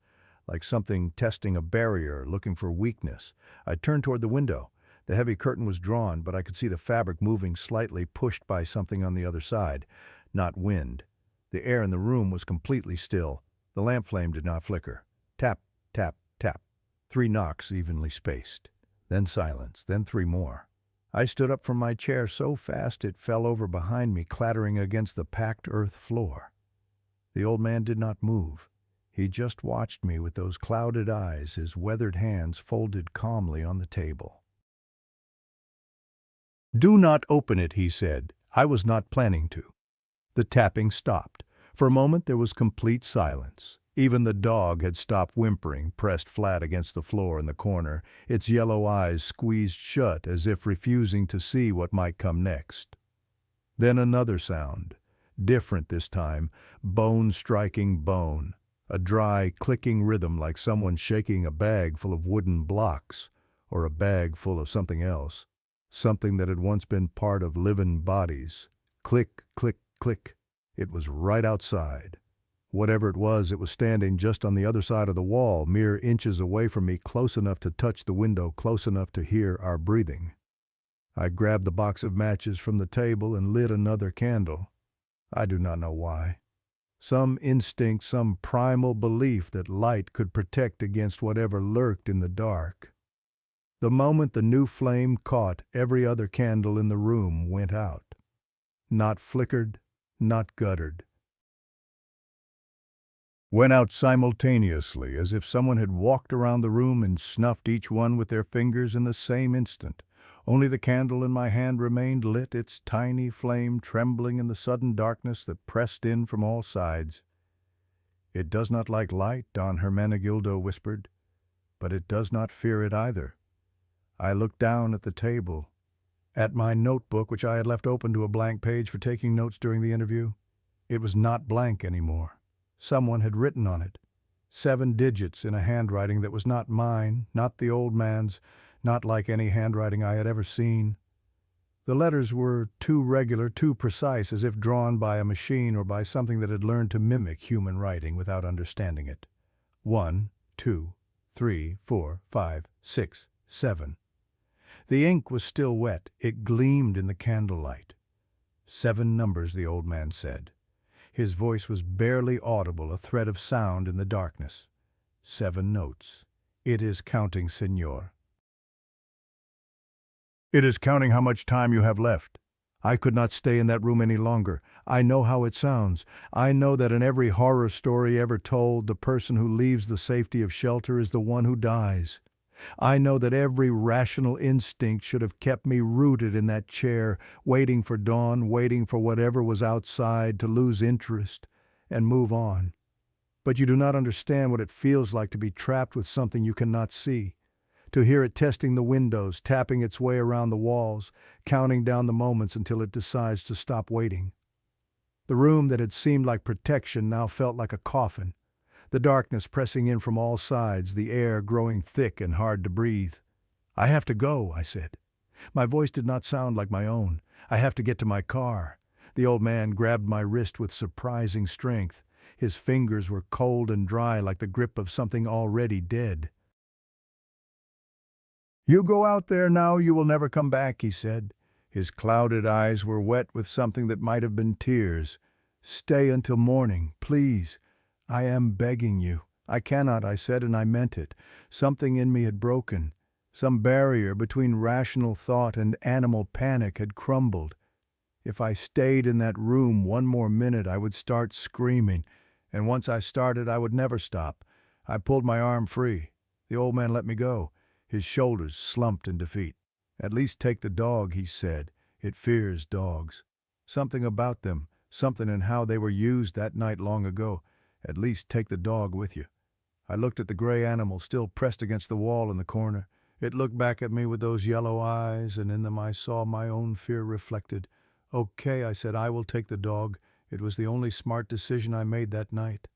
Like something testing a barrier, looking for weakness. I turned toward the window. The heavy curtain was drawn, but I could see the fabric moving slightly, pushed by something on the other side. Not wind. The air in the room was completely still. The lamp flame did not flicker. Tap, tap, tap. 3 knocks evenly spaced. Then silence, then 3 more. I stood up from my chair so fast it fell over behind me, clattering against the packed earth floor. The old man did not move. He just watched me with those clouded eyes, his weathered hands folded calmly on the table. "Do not open it," he said. I was not planning to. The tapping stopped. For a moment there was complete silence. Even the dog had stopped whimpering, pressed flat against the floor in the corner, its yellow eyes squeezed shut as if refusing to see what might come next. Then another sound, different this time, bone striking bone, a dry, clicking rhythm like someone shaking a bag full of wooden blocks, or a bag full of something else, something that had once been part of living bodies. Click, click, click. It was right outside. Whatever it was standing just on the other side of the wall, mere inches away from me, close enough to touch the window, close enough to hear our breathing. I grabbed the box of matches from the table and lit another candle. I do not know why. Some instinct, some primal belief that light could protect against whatever lurked in the dark. The moment the new flame caught, every other candle in the room went out. Not flickered, not guttered. Went out simultaneously, as if someone had walked around the room and snuffed each one with their fingers in the same instant. Only the candle in my hand remained lit, its tiny flame trembling in the sudden darkness that pressed in from all sides. "It does not like light," Don Hermenegildo whispered, "but it does not fear it either." I looked down at the table, at my notebook, which I had left open to a blank page for taking notes during the interview. It was not blank anymore. Someone had written on it. 7 digits in a handwriting that was not mine, not the old man's, not like any handwriting I had ever seen. The letters were too regular, too precise, as if drawn by a machine or by something that had learned to mimic human writing without understanding it. 1, 2, 3, 4, 5, 6, 7. The ink was still wet. It gleamed in the candlelight. 7 numbers, the old man said. His voice was barely audible, a thread of sound in the darkness. 7 notes. "It is counting, Señor. It is counting how much time you have left. I could not stay in that room any longer. I know how it sounds. I know that in every horror story ever told, the person who leaves the safety of shelter is the one who dies. I know that every rational instinct should have kept me rooted in that chair, waiting for dawn, waiting for whatever was outside to lose interest and move on. But you do not understand what it feels like to be trapped with something you cannot see, to hear it testing the windows, tapping its way around the walls, counting down the moments until it decides to stop waiting. The room that had seemed like protection now felt like a coffin. The darkness pressing in from all sides, the air growing thick and hard to breathe. "I have to go," I said. My voice did not sound like my own. "I have to get to my car." The old man grabbed my wrist with surprising strength. His fingers were cold and dry like the grip of something already dead. "You go out there now, you will never come back," he said. His clouded eyes were wet with something that might have been tears. "Stay until morning, please. I am begging you." "I cannot," I said, and I meant it. Something in me had broken. Some barrier between rational thought and animal panic had crumbled. If I stayed in that room one more minute, I would start screaming, and once I started, I would never stop. I pulled my arm free. The old man let me go. His shoulders slumped in defeat. "At least take the dog," he said. "It fears dogs. Something about them, something in how they were used that night long ago. At least take the dog with you." I looked at the gray animal still pressed against the wall in the corner. It looked back at me with those yellow eyes, and in them I saw my own fear reflected. "Okay," I said, "I will take the dog. It was the only smart decision I made that night."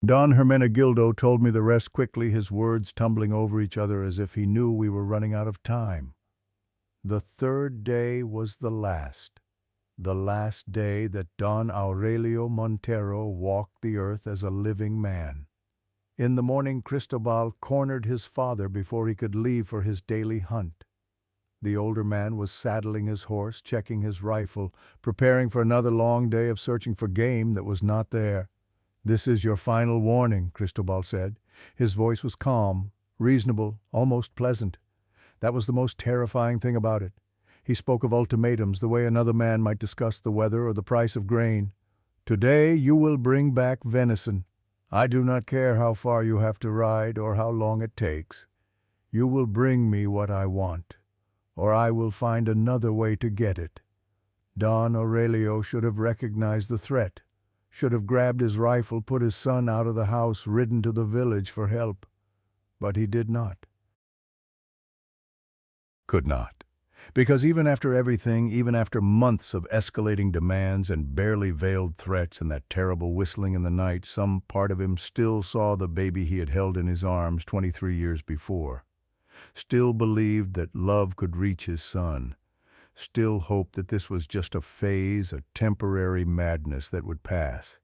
Don Hermenegildo told me the rest quickly, his words tumbling over each other as if he knew we were running out of time. The 3rd day was the last day that Don Aurelio Montero walked the earth as a living man. In the morning, Cristobal cornered his father before he could leave for his daily hunt. The older man was saddling his horse, checking his rifle, preparing for another long day of searching for game that was not there. "This is your final warning," Cristobal said. His voice was calm, reasonable, almost pleasant. That was the most terrifying thing about it. He spoke of ultimatums the way another man might discuss the weather or the price of grain. Today you will bring back venison. I do not care how far you have to ride or how long it takes. You will bring me what I want, or I will find another way to get it." Don Aurelio should have recognized the threat, should have grabbed his rifle, put his son out of the house, ridden to the village for help. But he did not. Could not. Because even after everything, even after months of escalating demands and barely veiled threats and that terrible whistling in the night, some part of him still saw the baby he had held in his arms 23 years before, still believed that love could reach his son, still hoped that this was just a phase, a temporary madness that would pass.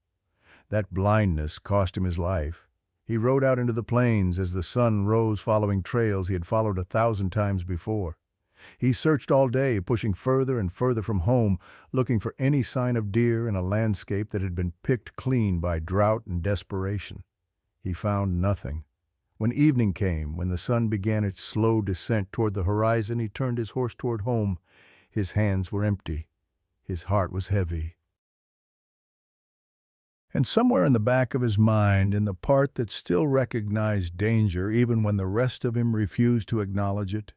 That blindness cost him his life. He rode out into the plains as the sun rose, following trails he had followed 1,000 times before. He searched all day, pushing further and further from home, looking for any sign of deer in a landscape that had been picked clean by drought and desperation. He found nothing. When evening came, when the sun began its slow descent toward the horizon, he turned his horse toward home. His hands were empty. His heart was heavy. And somewhere in the back of his mind, in the part that still recognized danger even when the rest of him refused to acknowledge it,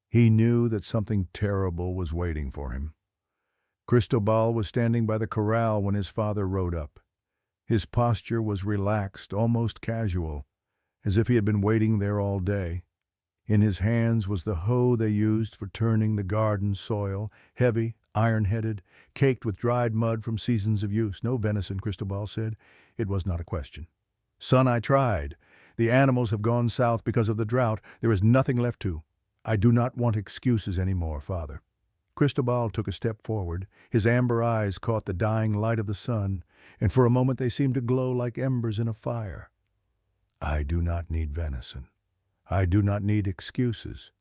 he knew that something terrible was waiting for him. Cristobal was standing by the corral when his father rode up. His posture was relaxed, almost casual, as if he had been waiting there all day. In his hands was the hoe they used for turning the garden soil, heavy, iron-headed, caked with dried mud from seasons of use. "No venison," Cristobal said. It was not a question. "Son, I tried. The animals have gone south because of the drought. There is nothing left to. I do not want excuses anymore, Father." Cristobal took a step forward. His amber eyes caught the dying light of the sun, and for a moment they seemed to glow like embers in a fire. "I do not need venison. I do not need excuses.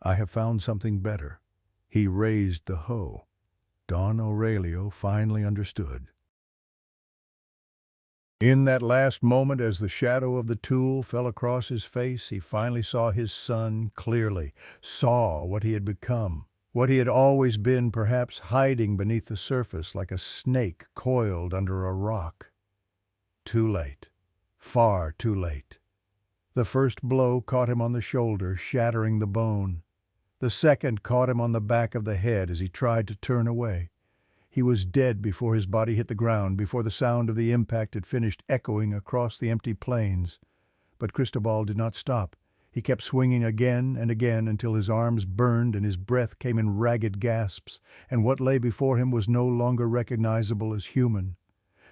I have found something better." He raised the hoe. Don Aurelio finally understood. In that last moment, as the shadow of the tool fell across his face, he finally saw his son clearly, saw what he had become, what he had always been, perhaps hiding beneath the surface like a snake coiled under a rock. Too late. Far too late. The first blow caught him on the shoulder, shattering the bone. The second caught him on the back of the head as he tried to turn away. He was dead before his body hit the ground, before the sound of the impact had finished echoing across the empty plains. But Cristobal did not stop. He kept swinging again and again until his arms burned and his breath came in ragged gasps, and what lay before him was no longer recognizable as human.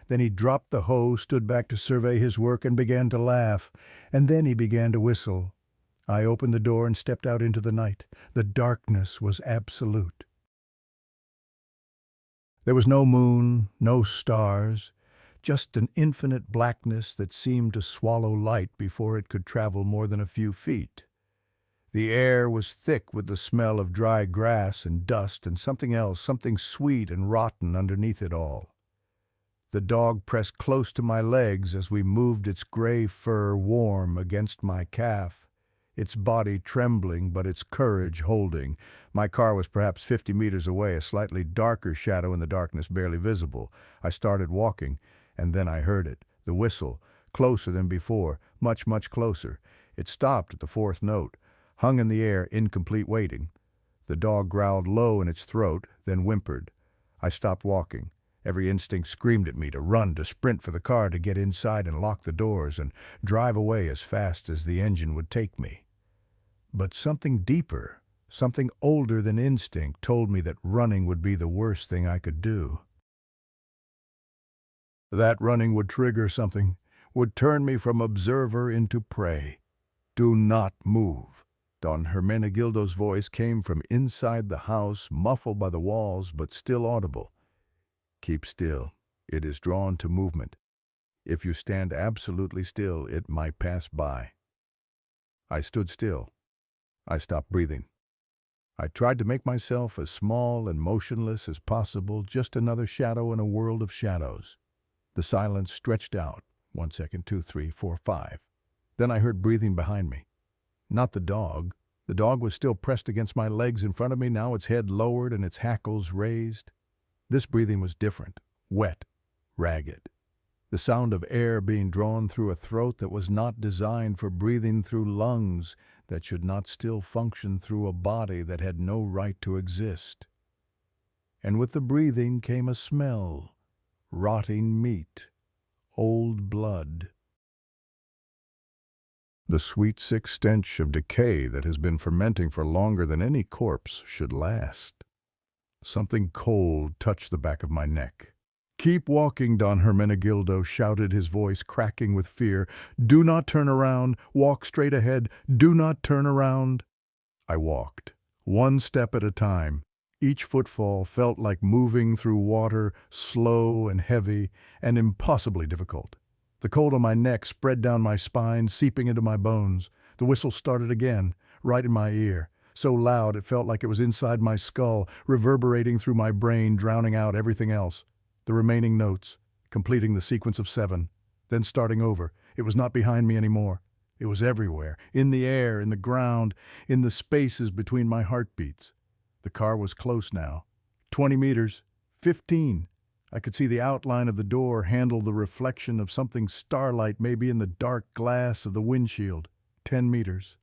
Then he dropped the hoe, stood back to survey his work, and began to laugh. And then he began to whistle. I opened the door and stepped out into the night. The darkness was absolute. There was no moon, no stars, just an infinite blackness that seemed to swallow light before it could travel more than a few feet. The air was thick with the smell of dry grass and dust and something else, something sweet and rotten underneath it all. The dog pressed close to my legs as we moved its gray fur warm against my calf, its body trembling but its courage holding. My car was perhaps 50 meters away, a slightly darker shadow in the darkness barely visible. I started walking, and then I heard it, the whistle, closer than before, much, much closer. It stopped at the fourth note, hung in the air, incomplete waiting. The dog growled low in its throat, then whimpered. I stopped walking. Every instinct screamed at me to run, to sprint for the car, to get inside and lock the doors and drive away as fast as the engine would take me. But something deeper, something older than instinct, told me that running would be the worst thing I could do. That running would trigger something, would turn me from observer into prey. "Do not move." Don Hermenegildo's voice came from inside the house, muffled by the walls, but still audible. "Keep still. It is drawn to movement. If you stand absolutely still, it might pass by." I stood still. I stopped breathing. I tried to make myself as small and motionless as possible, just another shadow in a world of shadows. The silence stretched out. 1 second, 2, 3, 4, 5. Then I heard breathing behind me. Not the dog. The dog was still pressed against my legs in front of me, now its head lowered and its hackles raised. This breathing was different, wet, ragged. The sound of air being drawn through a throat that was not designed for breathing through lungs that should not still function through a body that had no right to exist. And with the breathing came a smell, rotting meat, old blood. The sweet, sick stench of decay that has been fermenting for longer than any corpse should last. Something cold touched the back of my neck. "Keep walking," Don Hermenegildo shouted, his voice cracking with fear. "Do not turn around. Walk straight ahead. Do not turn around." I walked, one step at a time. Each footfall felt like moving through water, slow and heavy and impossibly difficult. The cold on my neck spread down my spine, seeping into my bones. The whistle started again, right in my ear, so loud it felt like it was inside my skull, reverberating through my brain, drowning out everything else. The remaining notes, completing the sequence of 7, then starting over. It was not behind me anymore. It was everywhere, in the air, in the ground, in the spaces between my heartbeats. The car was close now. 20 meters, 15. I could see the outline of the door handle the reflection of something starlight maybe in the dark glass of the windshield. 10 meters.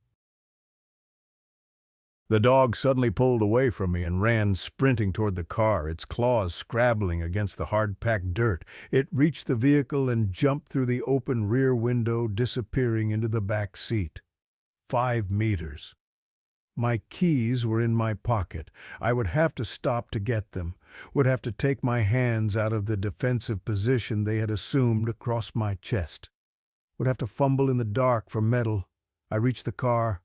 The dog suddenly pulled away from me and ran sprinting toward the car, its claws scrabbling against the hard-packed dirt. It reached the vehicle and jumped through the open rear window, disappearing into the back seat. 5 meters. My keys were in my pocket. I would have to stop to get them, would have to take my hands out of the defensive position they had assumed across my chest. Would have to fumble in the dark for metal. I reached the car.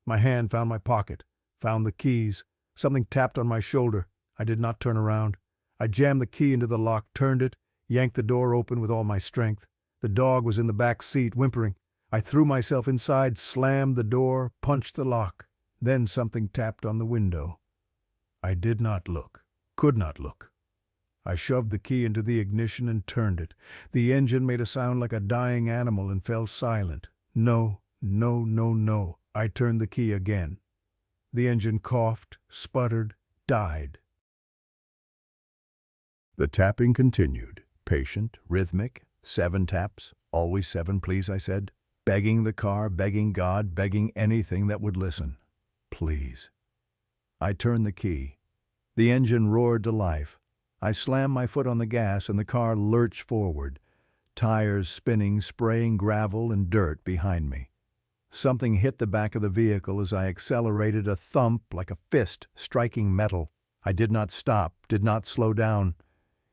My hand found my pocket, found the keys. Something tapped on my shoulder. I did not turn around. I jammed the key into the lock, turned it, yanked the door open with all my strength. The dog was in the back seat, whimpering. I threw myself inside, slammed the door, punched the lock. Then something tapped on the window. I did not look, could not look. I shoved the key into the ignition and turned it. The engine made a sound like a dying animal and fell silent. No, no, no, no. I turned the key again. The engine coughed, sputtered, died. The tapping continued, patient, rhythmic, 7 taps. "Always 7, please," I said, begging the car, begging God, begging anything that would listen. Please. I turned the key. The engine roared to life. I slammed my foot on the gas and the car lurched forward, tires spinning, spraying gravel and dirt behind me. Something hit the back of the vehicle as I accelerated, a thump like a fist striking metal. I did not stop, did not slow down.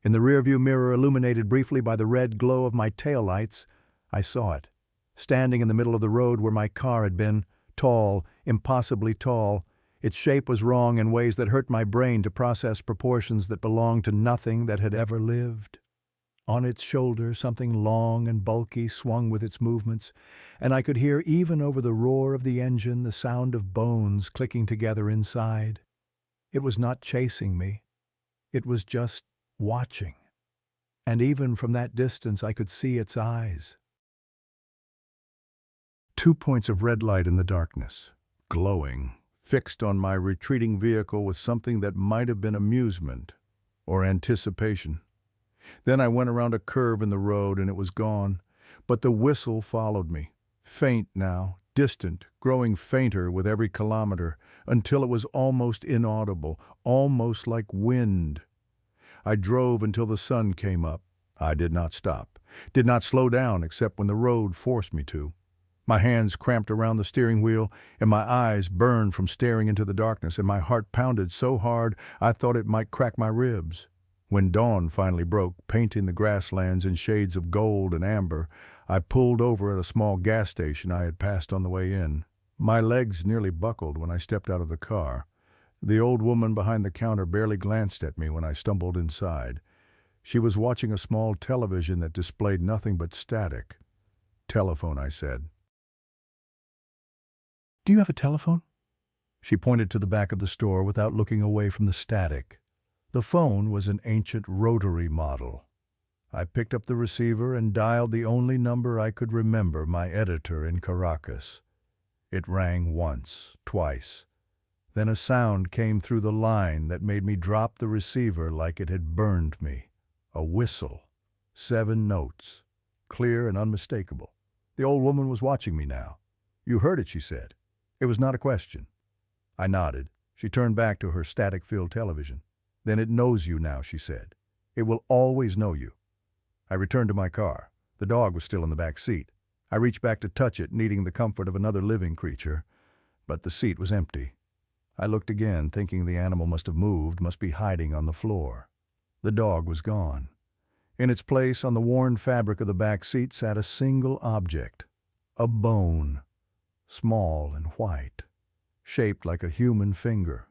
In the rearview mirror, illuminated briefly by the red glow of my taillights, I saw it, standing in the middle of the road where my car had been, tall, impossibly tall. Its shape was wrong in ways that hurt my brain to process proportions that belonged to nothing that had ever lived. On its shoulder, something long and bulky swung with its movements, and I could hear even over the roar of the engine the sound of bones clicking together inside. It was not chasing me. It was just watching. And even from that distance I could see its eyes. 2 points of red light in the darkness, glowing, fixed on my retreating vehicle with something that might have been amusement or anticipation. Then I went around a curve in the road and it was gone, but the whistle followed me, faint now, distant, growing fainter with every kilometer, until it was almost inaudible, almost like wind. I drove until the sun came up. I did not stop, did not slow down except when the road forced me to. My hands cramped around the steering wheel, and my eyes burned from staring into the darkness, and my heart pounded so hard I thought it might crack my ribs. When dawn finally broke, painting the grasslands in shades of gold and amber, I pulled over at a small gas station I had passed on the way in. My legs nearly buckled when I stepped out of the car. The old woman behind the counter barely glanced at me when I stumbled inside. She was watching a small television that displayed nothing but static. "Telephone," I said. "Do you have a telephone?" She pointed to the back of the store without looking away from the static. The phone was an ancient rotary model. I picked up the receiver and dialed the only number I could remember, my editor in Caracas. It rang once, twice. Then a sound came through the line that made me drop the receiver like it had burned me. A whistle. 7 notes, clear and unmistakable. The old woman was watching me now. "You heard it," she said. It was not a question. I nodded. She turned back to her static-filled television. "Then it knows you now," she said. "It will always know you." I returned to my car. The dog was still in the back seat. I reached back to touch it, needing the comfort of another living creature, but the seat was empty. I looked again, thinking the animal must have moved, must be hiding on the floor. The dog was gone. In its place, on the worn fabric of the back seat, sat a single object. A bone. Small and white. Shaped like a human finger.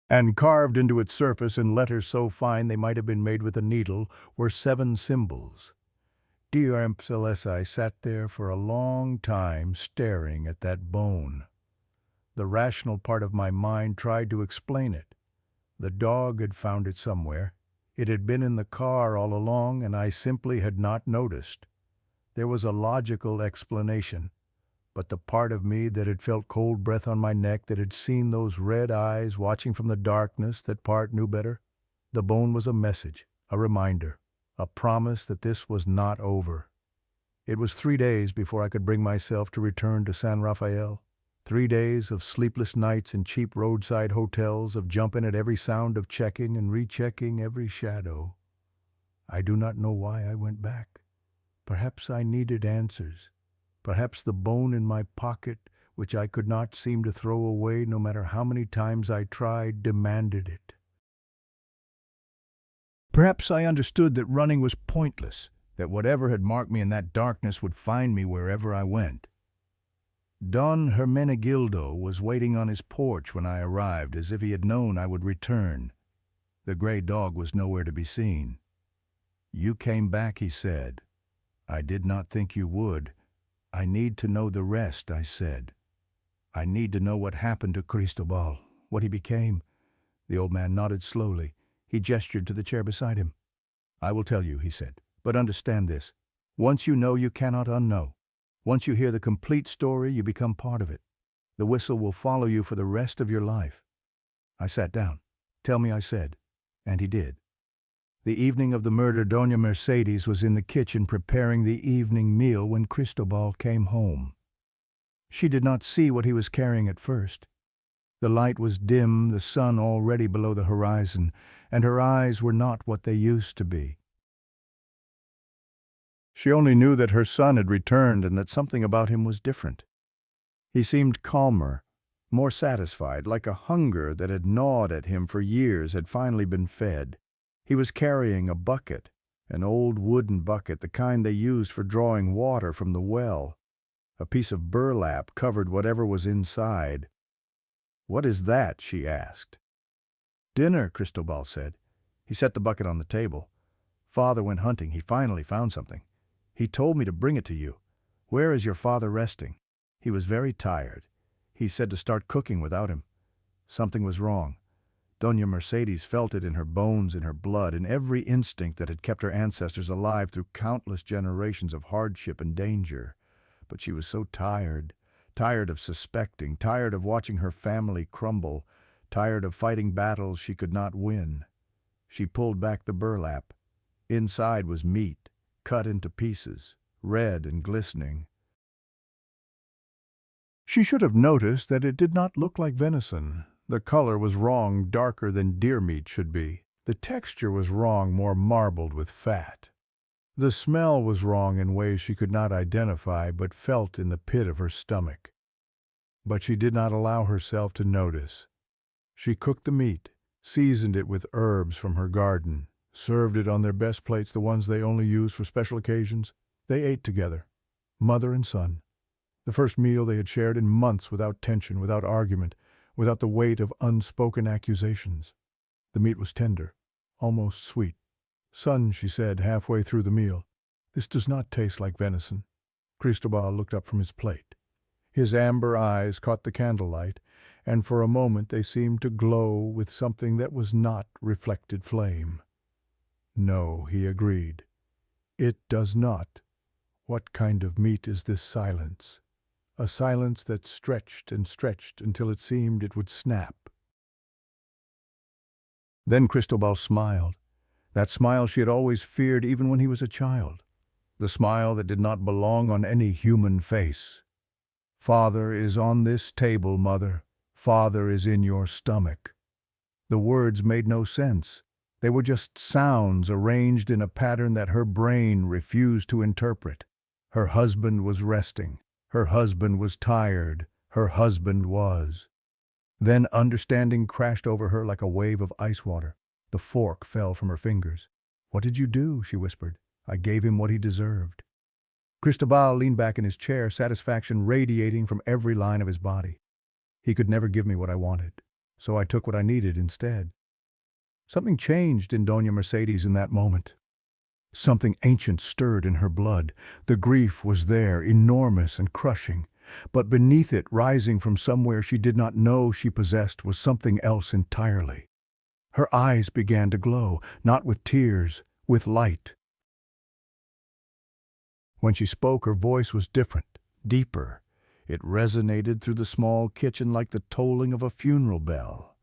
And carved into its surface in letters so fine they might have been made with a needle were 7 symbols. Dear Emphasis, I sat there for a long time staring at that bone. The rational part of my mind tried to explain it. The dog had found it somewhere. It had been in the car all along, and I simply had not noticed. There was a logical explanation, but the part of me that had felt cold breath on my neck, that had seen those red eyes watching from the darkness, that part knew better. The bone was a message, a reminder, a promise that this was not over. It was 3 days before I could bring myself to return to San Rafael. 3 days of sleepless nights in cheap roadside hotels, of jumping at every sound, of checking and rechecking every shadow. I do not know why I went back. Perhaps I needed answers. Perhaps the bone in my pocket, which I could not seem to throw away no matter how many times I tried, demanded it. Perhaps I understood that running was pointless, that whatever had marked me in that darkness would find me wherever I went. Don Hermenegildo was waiting on his porch when I arrived, as if he had known I would return. The gray dog was nowhere to be seen. "You came back," he said. "I did not think you would. I need to know the rest," I said. "I need to know what happened to Cristobal, what he became." The old man nodded slowly. He gestured to the chair beside him. "I will tell you," he said, "but understand this. Once you know, you cannot unknow. Once you hear the complete story, you become part of it. The whistle will follow you for the rest of your life." I sat down. "Tell me," I said, and he did. The evening of the murder, Doña Mercedes was in the kitchen preparing the evening meal when Cristobal came home. She did not see what he was carrying at first. The light was dim, the sun already below the horizon, and her eyes were not what they used to be. She only knew that her son had returned and that something about him was different. He seemed calmer, more satisfied, like a hunger that had gnawed at him for years had finally been fed. He was carrying a bucket, an old wooden bucket, the kind they used for drawing water from the well. A piece of burlap covered whatever was inside. "What is that?" she asked. "Dinner," Cristobal said. He set the bucket on the table. "Father went hunting. He finally found something. He told me to bring it to you. Where is your father resting? He was very tired. He said to start cooking without him." Something was wrong. Doña Mercedes felt it in her bones, in her blood, in every instinct that had kept her ancestors alive through countless generations of hardship and danger. But she was so tired, tired of suspecting, tired of watching her family crumble, tired of fighting battles she could not win. She pulled back the burlap. Inside was meat, cut into pieces, red and glistening. She should have noticed that it did not look like venison. The color was wrong, darker than deer meat should be. The texture was wrong, more marbled with fat. The smell was wrong in ways she could not identify but felt in the pit of her stomach. But she did not allow herself to notice. She cooked the meat, seasoned it with herbs from her garden, served it on their best plates, the ones they only used for special occasions. They ate together, mother and son. The first meal they had shared in months, without tension, without argument, without the weight of unspoken accusations. The meat was tender, almost sweet. "Son," she said halfway through the meal, "this does not taste like venison." Cristobal looked up from his plate. His amber eyes caught the candlelight, and for a moment they seemed to glow with something that was not reflected flame. "No," he agreed. "It does not. What kind of meat is this silence? A silence that stretched and stretched until it seemed it would snap." Then Cristobal smiled. That smile she had always feared even when he was a child. The smile that did not belong on any human face. "Father is on this table, Mother. Father is in your stomach." The words made no sense. They were just sounds arranged in a pattern that her brain refused to interpret. Her husband was resting. Her husband was tired. Her husband was. Then understanding crashed over her like a wave of ice water. The fork fell from her fingers. "What did you do?" she whispered. "I gave him what he deserved." Cristobal leaned back in his chair, satisfaction radiating from every line of his body. "He could never give me what I wanted, so I took what I needed instead." Something changed in Doña Mercedes in that moment. Something ancient stirred in her blood. The grief was there, enormous and crushing. But beneath it, rising from somewhere she did not know she possessed, was something else entirely. Her eyes began to glow, not with tears, with light. When she spoke, her voice was different, deeper. It resonated through the small kitchen like the tolling of a funeral bell.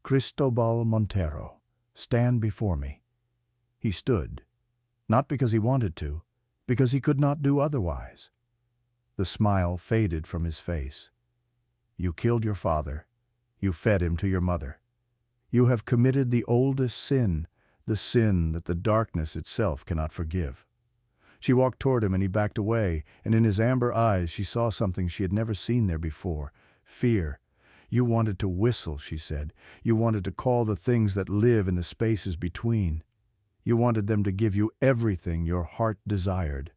"Cristobal Montero, stand before me." He stood, not because he wanted to, because he could not do otherwise. The smile faded from his face. "You killed your father. You fed him to your mother. You have committed the oldest sin, the sin that the darkness itself cannot forgive." She walked toward him and he backed away, and in his amber eyes she saw something she had never seen there before: fear. "You wanted to whistle," she said. "You wanted to call the things that live in the spaces between. You wanted them to give you everything your heart desired."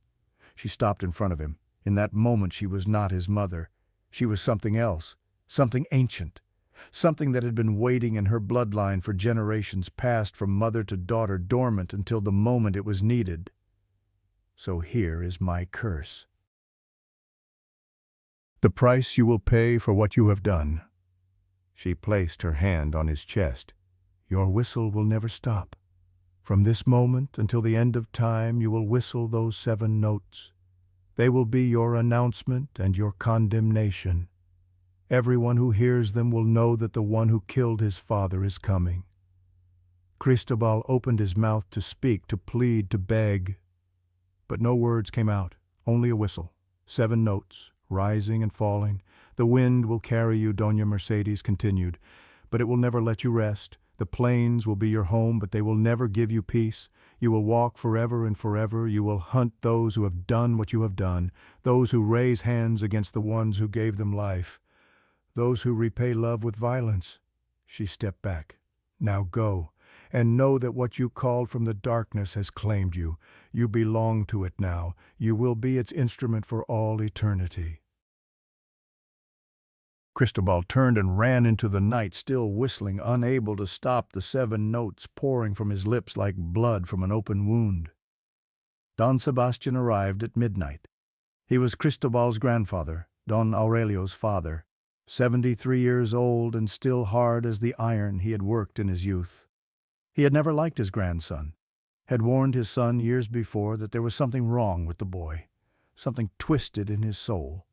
She stopped in front of him. In that moment she was not his mother. She was something else, something ancient, something that had been waiting in her bloodline for generations, passed from mother to daughter, dormant until the moment it was needed. "So here is my curse. The price you will pay for what you have done." She placed her hand on his chest. "Your whistle will never stop. From this moment until the end of time you will whistle those 7 notes. They will be your announcement and your condemnation. Everyone who hears them will know that the one who killed his father is coming." Cristobal opened his mouth to speak, to plead, to beg. But no words came out, only a whistle. 7 notes, rising and falling. "The wind will carry you," Doña Mercedes continued, "but it will never let you rest. The plains will be your home, but they will never give you peace. You will walk forever and forever. You will hunt those who have done what you have done, those who raise hands against the ones who gave them life, those who repay love with violence." She stepped back. "Now go, and know that what you called from the darkness has claimed you. You belong to it now. You will be its instrument for all eternity." Cristobal turned and ran into the night, still whistling, unable to stop the 7 notes pouring from his lips like blood from an open wound. Don Sebastian arrived at midnight. He was Cristobal's grandfather, Don Aurelio's father, 73 years old and still hard as the iron he had worked in his youth. He had never liked his grandson, had warned his son years before that there was something wrong with the boy, something twisted in his soul.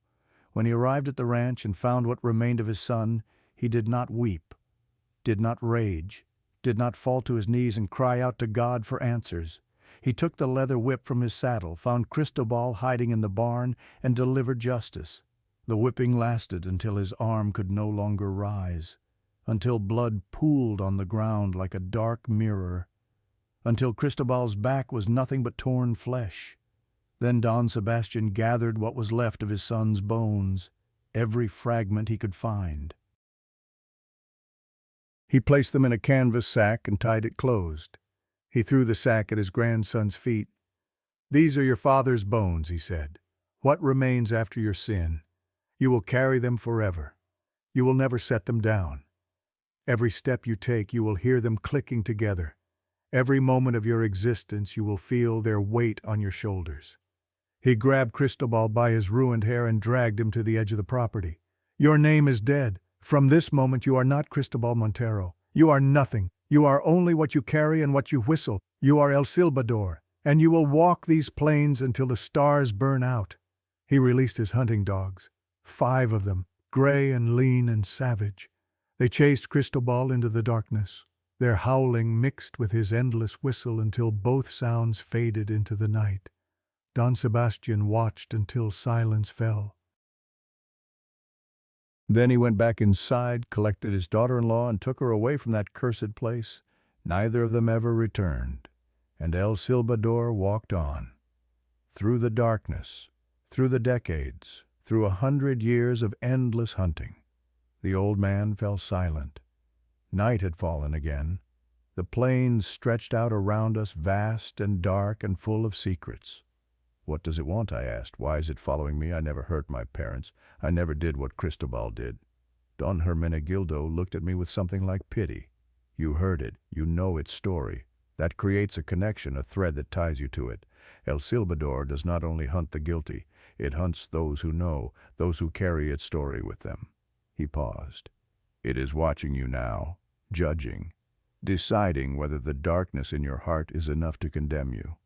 When he arrived at the ranch and found what remained of his son, he did not weep, did not rage, did not fall to his knees and cry out to God for answers. He took the leather whip from his saddle, found Cristobal hiding in the barn, and delivered justice. The whipping lasted until his arm could no longer rise, until blood pooled on the ground like a dark mirror, until Cristobal's back was nothing but torn flesh. Then Don Sebastian gathered what was left of his son's bones, every fragment he could find. He placed them in a canvas sack and tied it closed. He threw the sack at his grandson's feet. "These are your father's bones," he said. "What remains after your sin? You will carry them forever. You will never set them down. Every step you take, you will hear them clicking together. Every moment of your existence, you will feel their weight on your shoulders." He grabbed Cristobal by his ruined hair and dragged him to the edge of the property. "Your name is dead. From this moment you are not Cristobal Montero. You are nothing. You are only what you carry and what you whistle. You are El Silbador, and you will walk these plains until the stars burn out." He released his hunting dogs, 5 of them, gray and lean and savage. They chased Cristobal into the darkness. their howling mixed with his endless whistle until both sounds faded into the night. Don Sebastian watched until silence fell. Then he went back inside, collected his daughter-in-law, and took her away from that cursed place. Neither of them ever returned, and El Silbador walked on. Through the darkness, through the decades, through 100 years of endless hunting. The old man fell silent. Night had fallen again. The plains stretched out around us, vast and dark and full of secrets. "What does it want?" I asked. "Why is it following me? I never hurt my parents. I never did what Cristobal did." Don Hermenegildo looked at me with something like pity. "You heard it. You know its story. That creates a connection, a thread that ties you to it. El Silbador does not only hunt the guilty, it hunts those who know, those who carry its story with them." He paused. "It is watching you now, judging, deciding whether the darkness in your heart is enough to condemn you."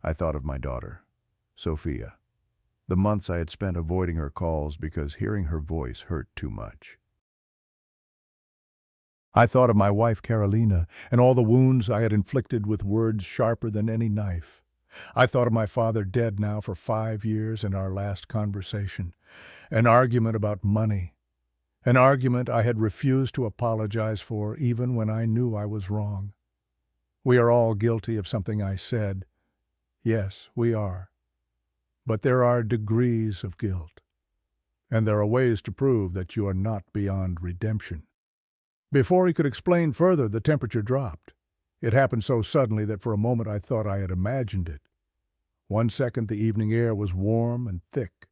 I thought of my daughter, Sophia. The months I had spent avoiding her calls because hearing her voice hurt too much. I thought of my wife, Carolina, and all the wounds I had inflicted with words sharper than any knife. I thought of my father, dead now for 5 years, and our last conversation. An argument about money. An argument I had refused to apologize for even when I knew I was wrong. We are all guilty of something I said. Yes, we are. But there are degrees of guilt. And there are ways to prove that you are not beyond redemption. Before he could explain further, the temperature dropped. It happened so suddenly that for a moment I thought I had imagined it. One second the evening air was warm and thick.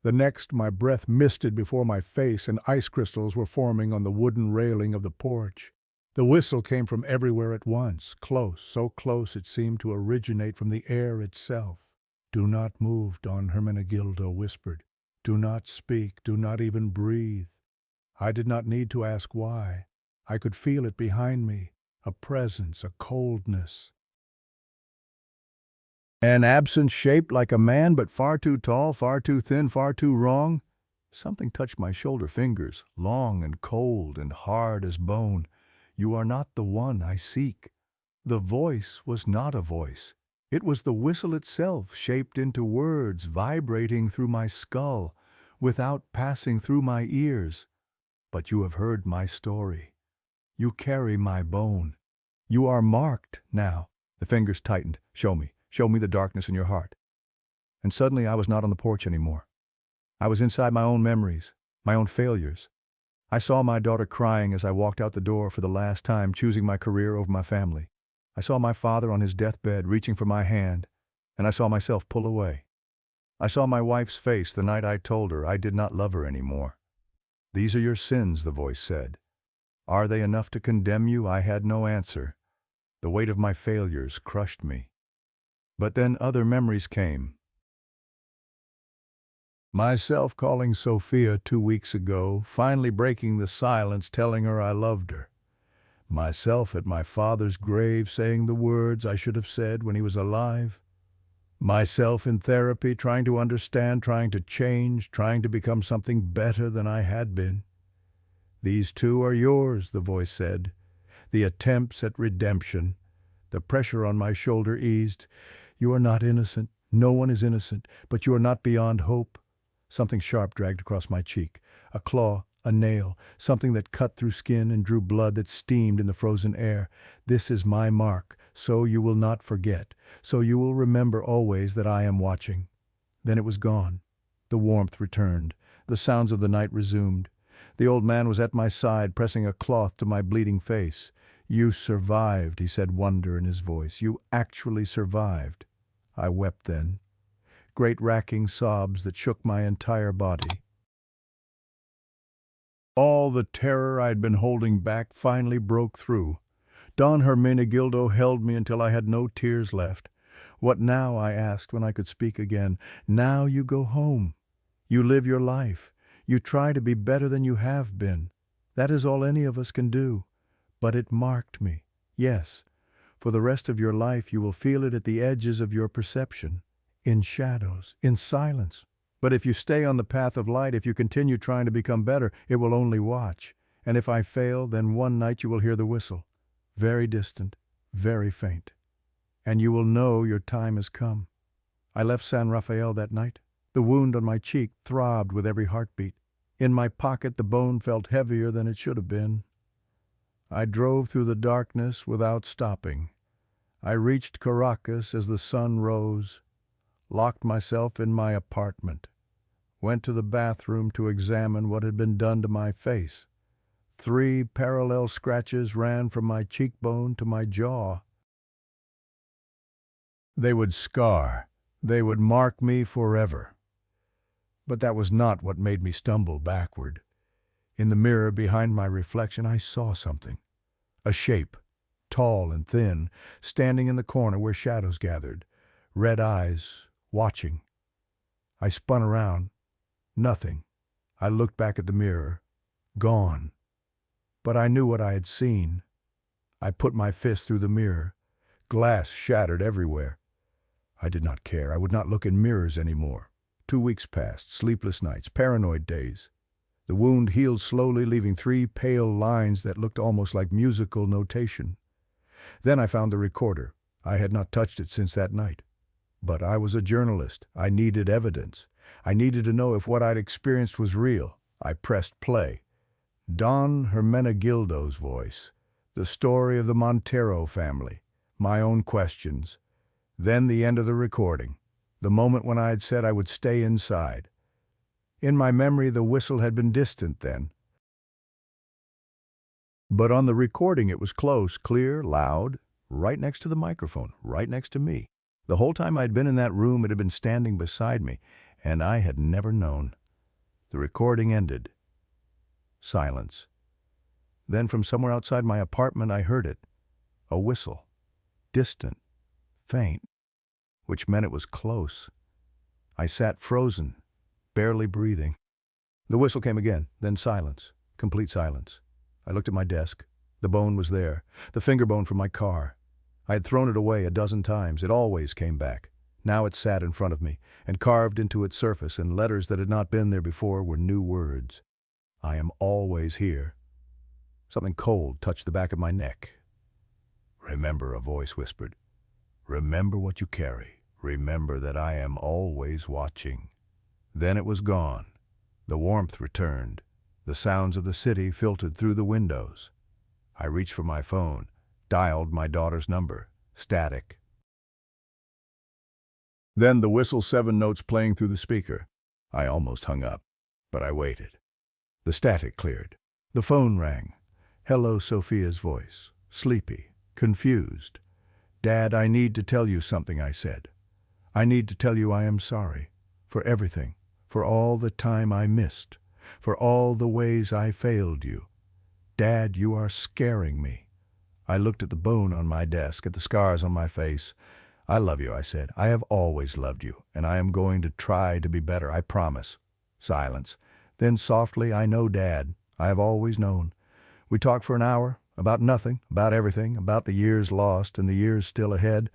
The next my breath misted before my face and ice crystals were forming on the wooden railing of the porch. The whistle came from everywhere at once, close, so close it seemed to originate from the air itself. "Do not move," Don Hermenegildo whispered. "Do not speak, do not even breathe." I did not need to ask why. I could feel it behind me, a presence, a coldness. An absence shaped like a man, but far too tall, far too thin, far too wrong. Something touched my shoulder fingers, long and cold and hard as bone. "You are not the one I seek." The voice was not a voice. It was the whistle itself, shaped into words, vibrating through my skull, without passing through my ears. "But you have heard my story. You carry my bone. You are marked now." The fingers tightened. "Show me. Show me the darkness in your heart." And suddenly I was not on the porch anymore. I was inside my own memories, my own failures. I saw my daughter crying as I walked out the door for the last time, choosing my career over my family. I saw my father on his deathbed reaching for my hand, and I saw myself pull away. I saw my wife's face the night I told her I did not love her anymore. "These are your sins," the voice said. "Are they enough to condemn you?" I had no answer. The weight of my failures crushed me. But then other memories came. Myself calling Sophia 2 weeks ago, finally breaking the silence, telling her I loved her. Myself at my father's grave saying the words I should have said when he was alive. Myself in therapy trying to understand, trying to change, trying to become something better than I had been. "These too are yours," the voice said. The attempts at redemption. The pressure on my shoulder eased. "You are not innocent. No one is innocent. But you are not beyond hope." Something sharp dragged across my cheek. A claw, a nail, something that cut through skin and drew blood that steamed in the frozen air. "This is my mark, so you will not forget. So you will remember always that I am watching." Then it was gone. The warmth returned. The sounds of the night resumed. The old man was at my side, pressing a cloth to my bleeding face. "You survived," he said, wonder in his voice. "You actually survived." I wept then. Great racking sobs that shook my entire body. All the terror I had been holding back finally broke through. Don Hermenegildo held me until I had no tears left. "What now?" I asked when I could speak again. "Now you go home. You live your life. You try to be better than you have been. That is all any of us can do. But it marked me. Yes, for the rest of your life you will feel it at the edges of your perception, in shadows, in silence. But if you stay on the path of light, if you continue trying to become better, it will only watch. And if I fail, then one night you will hear the whistle. very distant, very faint. And you will know your time has come. I left San Rafael that night. The wound on my cheek throbbed with every heartbeat. In my pocket, the bone felt heavier than it should have been. I drove through the darkness without stopping. I reached Caracas as the sun rose, locked myself in my apartment, went to the bathroom to examine what had been done to my face. 3 parallel scratches ran from my cheekbone to my jaw. They would scar. They would mark me forever. But that was not what made me stumble backward. In the mirror behind my reflection, I saw something. A shape, tall and thin, standing in the corner where shadows gathered, red eyes, watching. I spun around. Nothing. I looked back at the mirror. Gone. But I knew what I had seen. I put my fist through the mirror. Glass shattered everywhere. I did not care. I would not look in mirrors anymore. 2 weeks passed, sleepless nights, paranoid days. The wound healed slowly, leaving 3 pale lines that looked almost like musical notation. Then I found the recorder. I had not touched it since that night. But I was a journalist. I needed evidence. I needed to know if what I'd experienced was real. I pressed play. Don Hermenegildo's voice. The story of the Montero family. My own questions. Then the end of the recording. The moment when I had said I would stay inside. In my memory, the whistle had been distant then. But on the recording, it was close, clear, loud, right next to the microphone, right next to me. The whole time I'd been in that room, it had been standing beside me, and I had never known. The recording ended. Silence. Then from somewhere outside my apartment, I heard it. A whistle. Distant. Faint. Which meant it was close. I sat frozen, barely breathing. The whistle came again, then silence. Complete silence. I looked at my desk. The bone was there. The finger bone from my car. I had thrown it away a dozen times. It always came back. Now it sat in front of me, and carved into its surface in letters that had not been there before were new words. I am always here. Something cold touched the back of my neck. Remember, a voice whispered. Remember what you carry. Remember that I am always watching. Then it was gone. The warmth returned. The sounds of the city filtered through the windows. I reached for my phone, dialed my daughter's number. Static. Then the whistle, 7 notes playing through the speaker. I almost hung up, but I waited. The static cleared. The phone rang. Hello, Sophia's voice. Sleepy, confused. Dad, I need to tell you something, I said. I need to tell you I am sorry. For everything. For all the time I missed. For all the ways I failed you. Dad, you are scaring me. I looked at the bone on my desk, at the scars on my face. I love you, I said. I have always loved you, and I am going to try to be better, I promise. Silence. Then softly, I know, Dad. I have always known. We talked for an hour, about nothing, about everything, about the years lost and the years still ahead.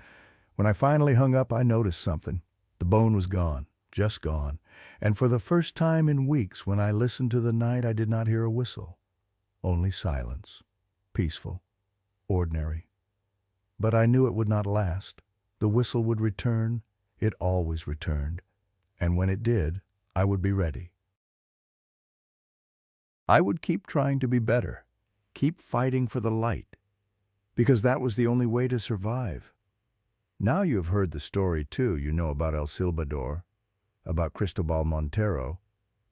When I finally hung up, I noticed something. The bone was gone, just gone. And for the first time in weeks, when I listened to the night, I did not hear a whistle. Only silence. Peaceful. Ordinary. But I knew it would not last. The whistle would return. It always returned. And when it did, I would be ready. I would keep trying to be better. Keep fighting for the light. Because that was the only way to survive. Now you have heard the story, too. You know about El Silbador, about Cristobal Montero,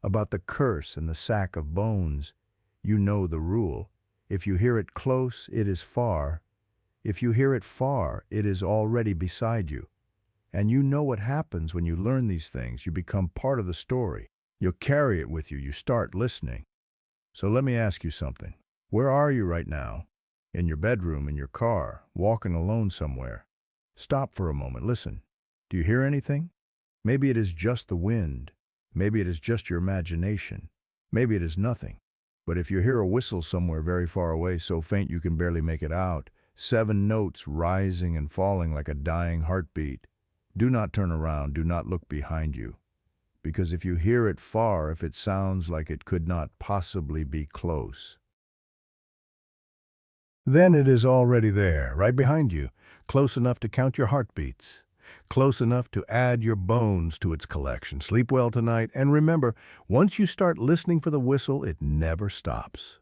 about the curse and the sack of bones. You know the rule. If you hear it close, it is far. If you hear it far, it is already beside you. And you know what happens when you learn these things. You become part of the story. You carry it with you. You start listening. So let me ask you something. Where are you right now? In your bedroom, in your car, walking alone somewhere. Stop for a moment. Listen. Do you hear anything? Maybe it is just the wind. Maybe it is just your imagination. Maybe it is nothing. But if you hear a whistle somewhere very far away, so faint you can barely make it out, 7 notes rising and falling like a dying heartbeat, do not turn around, do not look behind you. Because if you hear it far, if it sounds like it could not possibly be close, Then it is already there, right behind you, close enough to count your heartbeats, close enough to add your bones to its collection. Sleep well tonight, and remember, once you start listening for the whistle, it never stops.